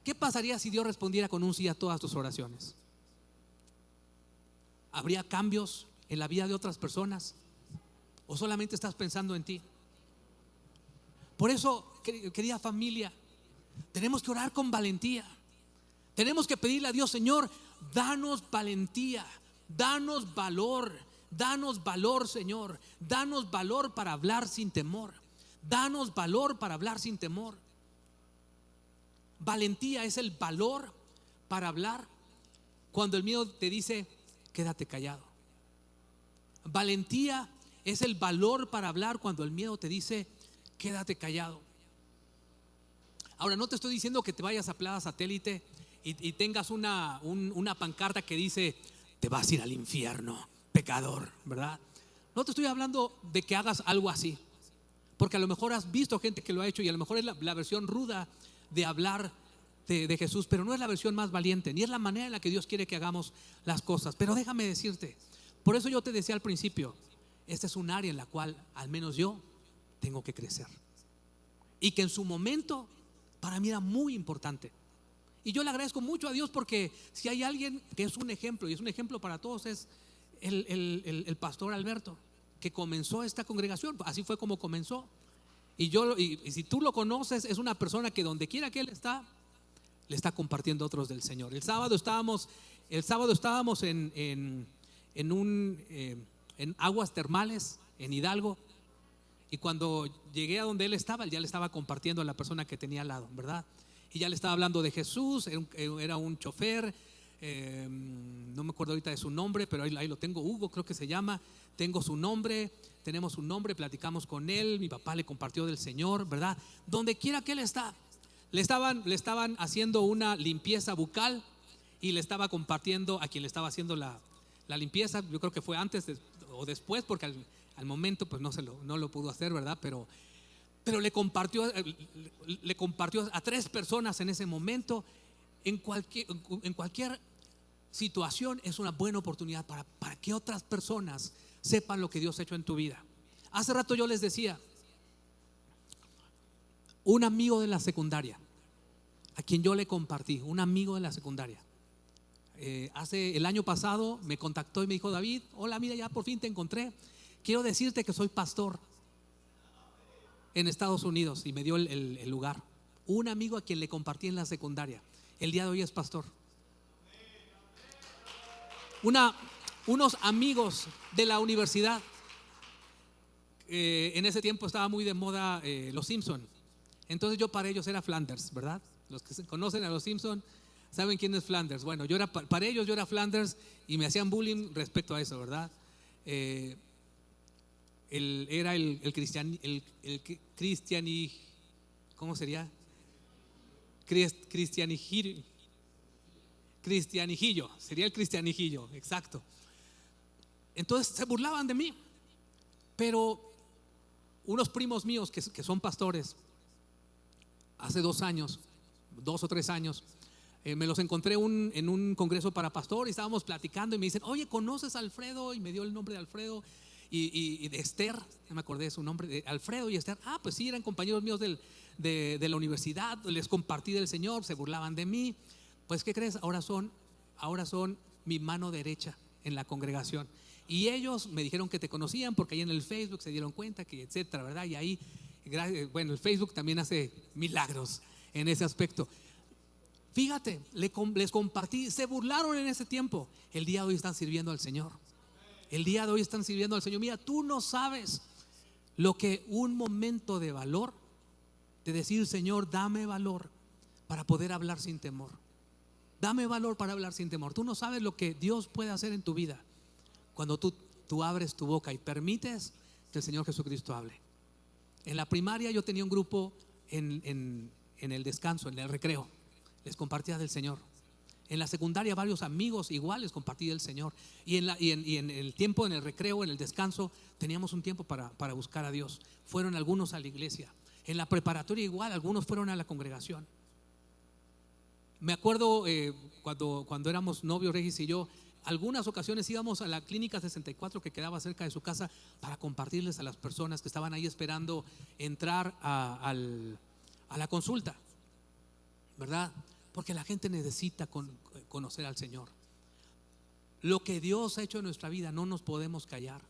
A: ¿Qué pasaría si Dios respondiera con un sí a todas tus oraciones? ¿Habría cambios en la vida de otras personas? ¿O solamente estás pensando en ti? Por eso, querida familia, tenemos que orar con valentía. Tenemos que pedirle a Dios, Señor, danos valentía, danos valor, Señor. Danos valor para hablar sin temor. Danos valor para hablar sin temor. Valentía es el valor para hablar cuando el miedo te dice, quédate callado. Valentía es el valor para hablar cuando el miedo te dice, quédate callado. Ahora, no te estoy diciendo que te vayas a Plaza Satélite y tengas una pancarta que dice, te vas a ir al infierno, pecador, ¿verdad? No te estoy hablando de que hagas algo así, porque a lo mejor has visto gente que lo ha hecho y a lo mejor es la versión ruda de hablar de Jesús, pero no es la versión más valiente, ni es la manera en la que Dios quiere que hagamos las cosas. Pero déjame decirte, por eso yo te decía al principio, este es un área en la cual al menos yo tengo que crecer, y que en su momento para mí era muy importante. Y yo le agradezco mucho a Dios, porque si hay alguien que es un ejemplo, y es un ejemplo para todos, es el pastor Alberto, que comenzó esta congregación. Así fue como comenzó. Y si tú lo conoces, es una persona que donde quiera que él está, le está compartiendo a otros del Señor. El sábado estábamos en aguas termales en Hidalgo, y cuando llegué a donde él estaba, ya le estaba compartiendo a la persona que tenía al lado, ¿verdad? Y ya le estaba hablando de Jesús. Era un chofer, no me acuerdo ahorita de su nombre, pero ahí lo tengo, Hugo creo que se llama. Tengo su nombre, tenemos su nombre, platicamos con él. Mi papá le compartió del Señor, ¿verdad? Donde quiera que él está, le estaban haciendo una limpieza bucal, y le estaba compartiendo a quien le estaba haciendo la limpieza. Yo creo que fue antes o después, porque al momento pues no lo pudo hacer, ¿verdad? Pero le compartió a 3 personas en ese momento. En cualquier situación es una buena oportunidad para que otras personas sepan lo que Dios ha hecho en tu vida. Hace rato yo les decía, un amigo de la secundaria, a quien yo le compartí, un amigo de la secundaria, el año pasado me contactó y me dijo, David, hola, mira, ya por fin te encontré. Quiero decirte que soy pastor en Estados Unidos, y me dio el lugar. Un amigo a quien le compartí en la secundaria, el día de hoy es pastor. Unos amigos de la universidad, en ese tiempo estaba muy de moda los Simpson. Entonces yo para ellos era Flanders, ¿verdad? Los que se conocen a los Simpson saben quién es Flanders. Bueno, para ellos yo era Flanders, y me hacían bullying respecto a eso, ¿verdad? Era el ¿cómo sería? Cristianijillo, sería el cristianijillo, exacto. Entonces se burlaban de mí. Pero unos primos míos que son pastores, hace 2 o 3 años, Me los encontré en un congreso para pastor y estábamos platicando y me dicen, oye, ¿conoces a Alfredo? Y me dio el nombre de Alfredo y de Esther, no me acordé de su nombre, de Alfredo y Esther. Ah, pues sí, eran compañeros míos de la universidad, les compartí del Señor, se burlaban de mí. Pues, ¿qué crees? Ahora son mi mano derecha en la congregación. Y ellos me dijeron que te conocían porque ahí en el Facebook se dieron cuenta que etcétera, ¿verdad? Y ahí, bueno, el Facebook también hace milagros en ese aspecto. Fíjate, les compartí, se burlaron en ese tiempo. El día de hoy están sirviendo al Señor. El día de hoy están sirviendo al Señor. Mira, tú no sabes lo que un momento de valor, de decir, Señor, dame valor para poder hablar sin temor. Dame valor para hablar sin temor. Tú no sabes lo que Dios puede hacer en tu vida cuando tú abres tu boca y permites que el Señor Jesucristo hable. En la primaria yo tenía un grupo en el descanso, en el recreo. Les compartía del Señor. En la secundaria varios amigos igual les compartí del Señor. Y en el tiempo, en el recreo, en el descanso, teníamos un tiempo para buscar a Dios. Fueron algunos a la iglesia. En la preparatoria igual, algunos fueron a la congregación. Me acuerdo cuando éramos novios, Regis y yo, algunas ocasiones íbamos a la clínica 64 que quedaba cerca de su casa para compartirles a las personas que estaban ahí esperando entrar a la consulta, ¿verdad? Porque la gente necesita conocer al Señor. Lo que Dios ha hecho en nuestra vida no nos podemos callar.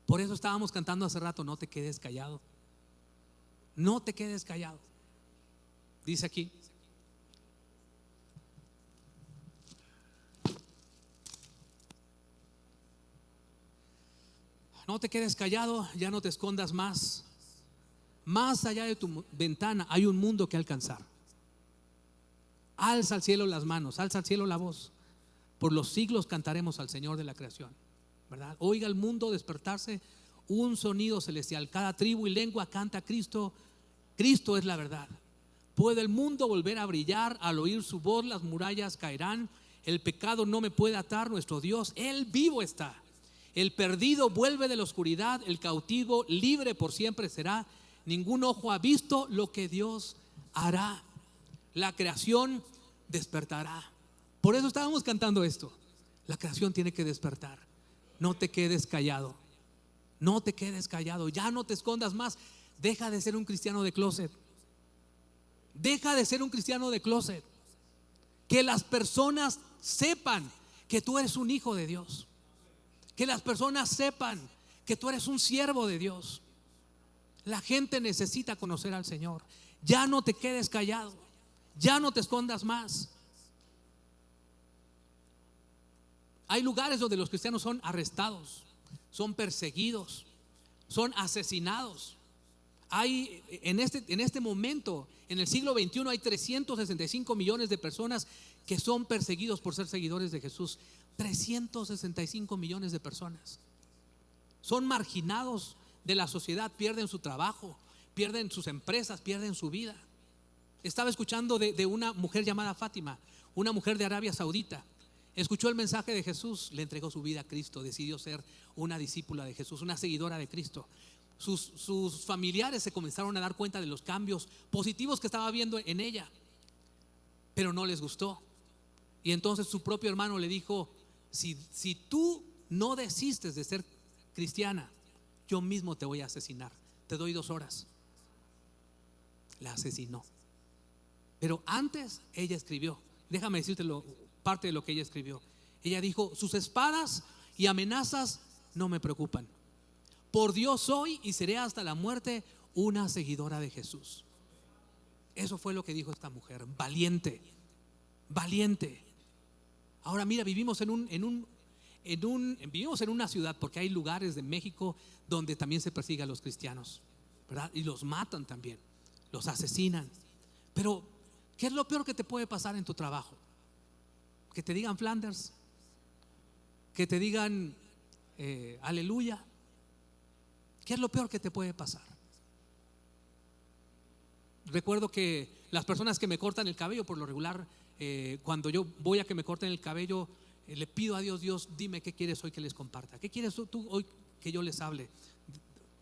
A: Por eso estábamos cantando hace rato, no te quedes callado. No te quedes callado. Dice aquí, no te quedes callado, ya no te escondas más. Más allá de tu ventana hay un mundo que alcanzar. Alza al cielo las manos, alza al cielo la voz. Por los siglos cantaremos al Señor de la creación, ¿verdad? Oiga el mundo despertarse, un sonido celestial. Cada tribu y lengua canta a Cristo. Cristo es la verdad. Puede el mundo volver a brillar, al oír su voz las murallas caerán. El pecado no me puede atar, nuestro Dios, Él vivo está. El perdido vuelve de la oscuridad, el cautivo libre por siempre será. Ningún ojo ha visto lo que Dios hará. La creación despertará. Por eso estábamos cantando esto. La creación tiene que despertar. No te quedes callado. No te quedes callado. Ya no te escondas más. Deja de ser un cristiano de closet. Deja de ser un cristiano de closet. Que las personas sepan que tú eres un hijo de Dios. Que las personas sepan que tú eres un siervo de Dios. La gente necesita conocer al Señor. Ya no te quedes callado. Ya no te escondas más. Hay lugares donde los cristianos son arrestados, son perseguidos, son asesinados. Hay en este momento, en el siglo XXI, hay 365 millones de personas que son perseguidos por ser seguidores de Jesús. 365 millones de personas son marginados de la sociedad, pierden su trabajo, pierden sus empresas, pierden su vida. Estaba escuchando de una mujer llamada Fátima, una mujer de Arabia Saudita. Escuchó el mensaje de Jesús, le entregó su vida a Cristo, decidió ser una discípula de Jesús, una seguidora de Cristo. Sus familiares se comenzaron a dar cuenta de los cambios positivos que estaba viendo en ella, pero no les gustó. Y entonces su propio hermano le dijo: si tú no desistes de ser cristiana, yo mismo te voy a asesinar. Te doy 2 horas. La asesinó. Pero antes ella escribió, déjame decirte parte de lo que ella escribió. Ella dijo: sus espadas y amenazas no me preocupan. Por Dios soy y seré hasta la muerte una seguidora de Jesús. Eso fue lo que dijo esta mujer. Valiente, valiente. Ahora mira, vivimos en una ciudad, porque hay lugares de México donde también se persigue a los cristianos, ¿verdad? Y los matan también, los asesinan. Pero ¿qué es lo peor que te puede pasar en tu trabajo? Que te digan Flanders, que te digan aleluya. ¿Qué es lo peor que te puede pasar? Recuerdo que las personas que me cortan el cabello, por lo regular, cuando yo voy a que me corten el cabello, le pido a Dios: Dios, dime qué quieres hoy que les comparta. ¿Qué quieres tú hoy que yo les hable?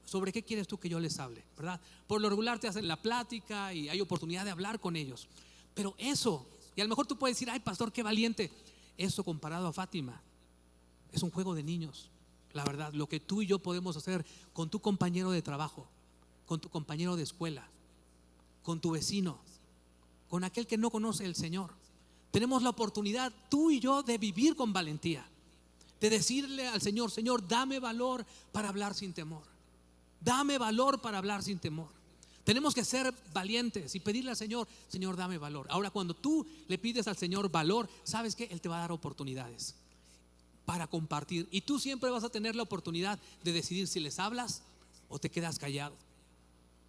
A: ¿Sobre qué quieres tú que yo les hable? ¿Verdad? Por lo regular te hacen la plática y hay oportunidad de hablar con ellos. Pero eso Y a lo mejor tú puedes decir, ay pastor, qué valiente. Eso comparado a Fátima es un juego de niños. La verdad, lo que tú y yo podemos hacer con tu compañero de trabajo, con tu compañero de escuela, con tu vecino, con aquel que no conoce el Señor. Tenemos la oportunidad, tú y yo, de vivir con valentía, de decirle al Señor, Señor, dame valor para hablar sin temor. Dame valor para hablar sin temor. Tenemos que ser valientes y pedirle al Señor, Señor, dame valor. Ahora, cuando tú le pides al Señor valor, ¿sabes qué? Él te va a dar oportunidades para compartir. Y tú siempre vas a tener la oportunidad de decidir si les hablas o te quedas callado.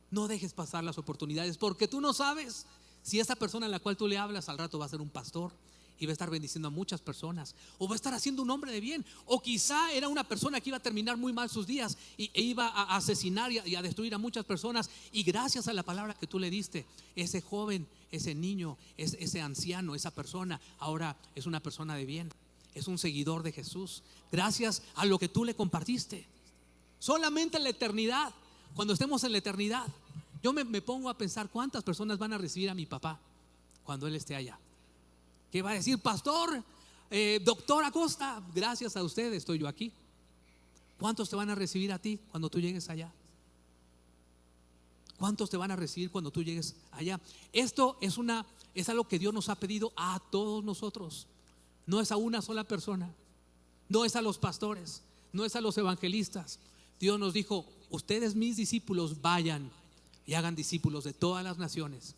A: No dejes pasar las oportunidades, porque tú no sabes si esa persona a la cual tú le hablas al rato va a ser un pastor y va a estar bendiciendo a muchas personas, o va a estar haciendo un hombre de bien, o quizá era una persona que iba a terminar muy mal sus días e iba a asesinar y a destruir a muchas personas, y gracias a la palabra que tú le diste, ese joven, ese niño, ese anciano, esa persona ahora es una persona de bien, es un seguidor de Jesús, gracias a lo que tú le compartiste. Solamente en la eternidad, cuando estemos en la eternidad, yo me pongo a pensar cuántas personas van a recibir a mi papá cuando él esté allá. ¿Qué va a decir? Pastor, doctor Acosta, gracias a usted estoy yo aquí. ¿Cuántos te van a recibir a ti cuando tú llegues allá? ¿Cuántos te van a recibir cuando tú llegues allá? Esto es algo que Dios nos ha pedido a todos nosotros. No es a una sola persona, no es a los pastores, no es a los evangelistas. Dios nos dijo, ustedes mis discípulos vayan y hagan discípulos de todas las naciones.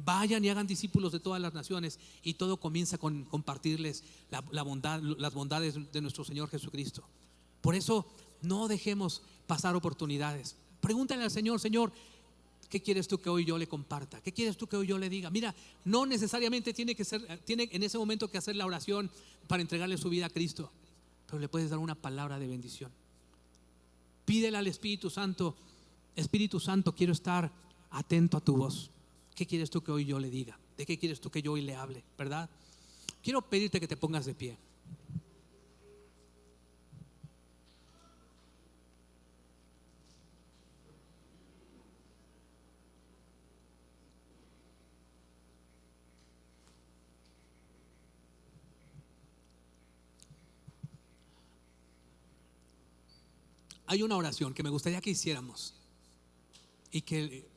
A: Vayan y hagan discípulos de todas las naciones. Y todo comienza con compartirles la bondad, las bondades de nuestro Señor Jesucristo. Por eso no dejemos pasar oportunidades. Pregúntale al Señor, Señor, ¿qué quieres tú que hoy yo le comparta? ¿Qué quieres tú que hoy yo le diga? Mira, no necesariamente tiene en ese momento que hacer la oración para entregarle su vida a Cristo, pero le puedes dar una palabra de bendición. Pídele al Espíritu Santo, Espíritu Santo, quiero estar atento a tu voz. ¿Qué quieres tú que hoy yo le diga? ¿De qué quieres tú que yo hoy le hable? ¿Verdad? Quiero pedirte que te pongas de pie. Hay una oración que me gustaría que hiciéramos y que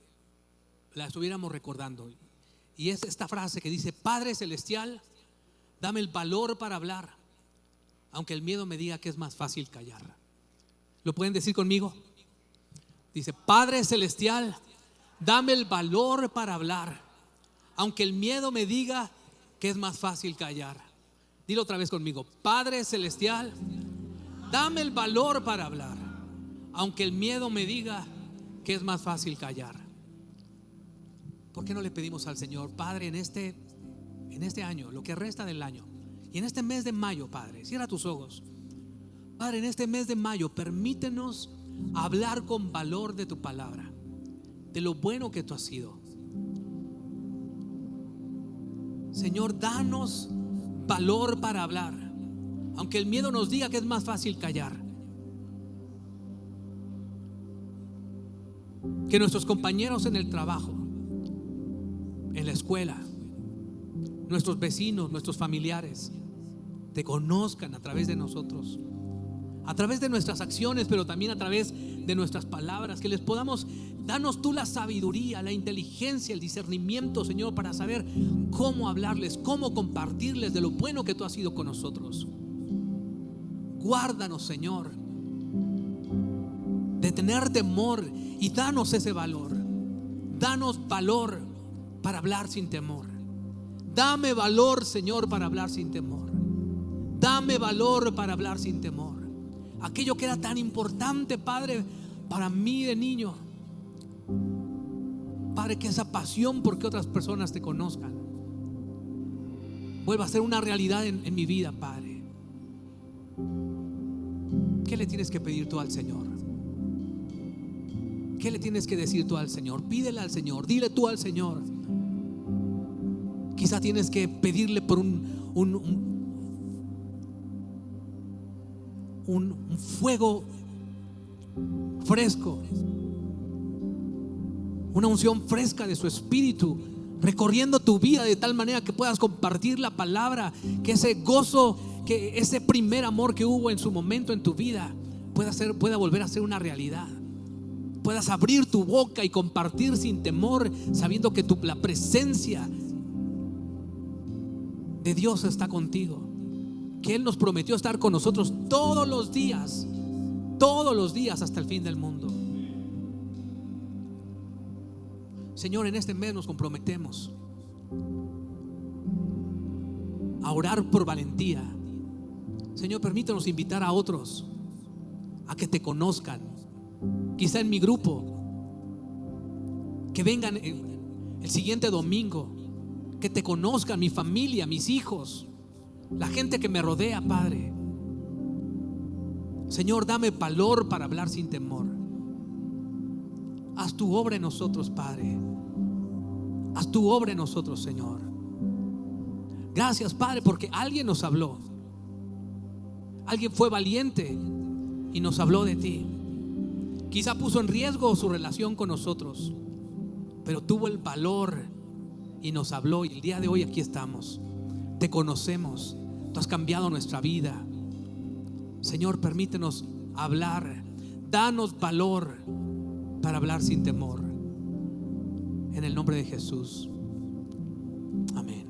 A: la estuviéramos recordando, y es esta frase que dice: Padre Celestial, dame el valor para hablar, aunque el miedo me diga que es más fácil callar. ¿Lo pueden decir conmigo? Dice: Padre Celestial, dame el valor para hablar, aunque el miedo me diga que es más fácil callar. Dilo otra vez conmigo: Padre Celestial, dame el valor para hablar, aunque el miedo me diga que es más fácil callar. ¿Por qué no le pedimos al Señor, Padre, en este año, lo que resta del año, y en este mes de mayo, Padre, cierra tus ojos, Padre, en este mes de mayo, permítenos hablar con valor de tu palabra, de lo bueno que tú has sido. Señor, danos valor para hablar, aunque el miedo nos diga que es más fácil callar. Que nuestros compañeros en el trabajo, en la escuela, nuestros vecinos, nuestros familiares, te conozcan a través de nosotros, a través de nuestras acciones, pero también a través de nuestras palabras. Que les podamos, danos tú la sabiduría, la inteligencia, el discernimiento, Señor, para saber cómo hablarles, cómo compartirles de lo bueno que tú has sido con nosotros. Guárdanos, Señor, de tener temor, y danos ese valor. Danos valor para hablar sin temor. Dame valor, Señor, para hablar sin temor. Dame valor para hablar sin temor. Aquello que era tan importante, Padre, para mí de niño, Padre, que esa pasión por que otras personas te conozcan vuelva a ser una realidad en mi vida, Padre. ¿Qué le tienes que pedir tú al Señor? ¿Qué le tienes que decir tú al Señor? Pídele al Señor, dile tú al Señor. Quizá tienes que pedirle por un fuego fresco, una unción fresca de su espíritu recorriendo tu vida de tal manera que puedas compartir la palabra, que ese gozo, que ese primer amor que hubo en su momento en tu vida pueda volver a ser una realidad. Puedas abrir tu boca y compartir sin temor, sabiendo que la presencia de Dios está contigo, que Él nos prometió estar con nosotros todos los días hasta el fin del mundo. Señor, en este mes nos comprometemos a orar por valentía. Señor, permítanos invitar a otros a que te conozcan, quizá en mi grupo, que vengan el siguiente domingo, que te conozcan, mi familia, mis hijos, la gente que me rodea, Padre. Señor, dame valor para hablar sin temor. Haz tu obra en nosotros, Padre. Haz tu obra en nosotros, Señor. Gracias, Padre, porque alguien nos habló. Alguien fue valiente y nos habló de ti. Quizá puso en riesgo su relación con nosotros, pero tuvo el valor y nos habló. Y el día de hoy aquí estamos. Te conocemos. Tú has cambiado nuestra vida. Señor, permítenos hablar. Danos valor para hablar sin temor. En el nombre de Jesús. Amén.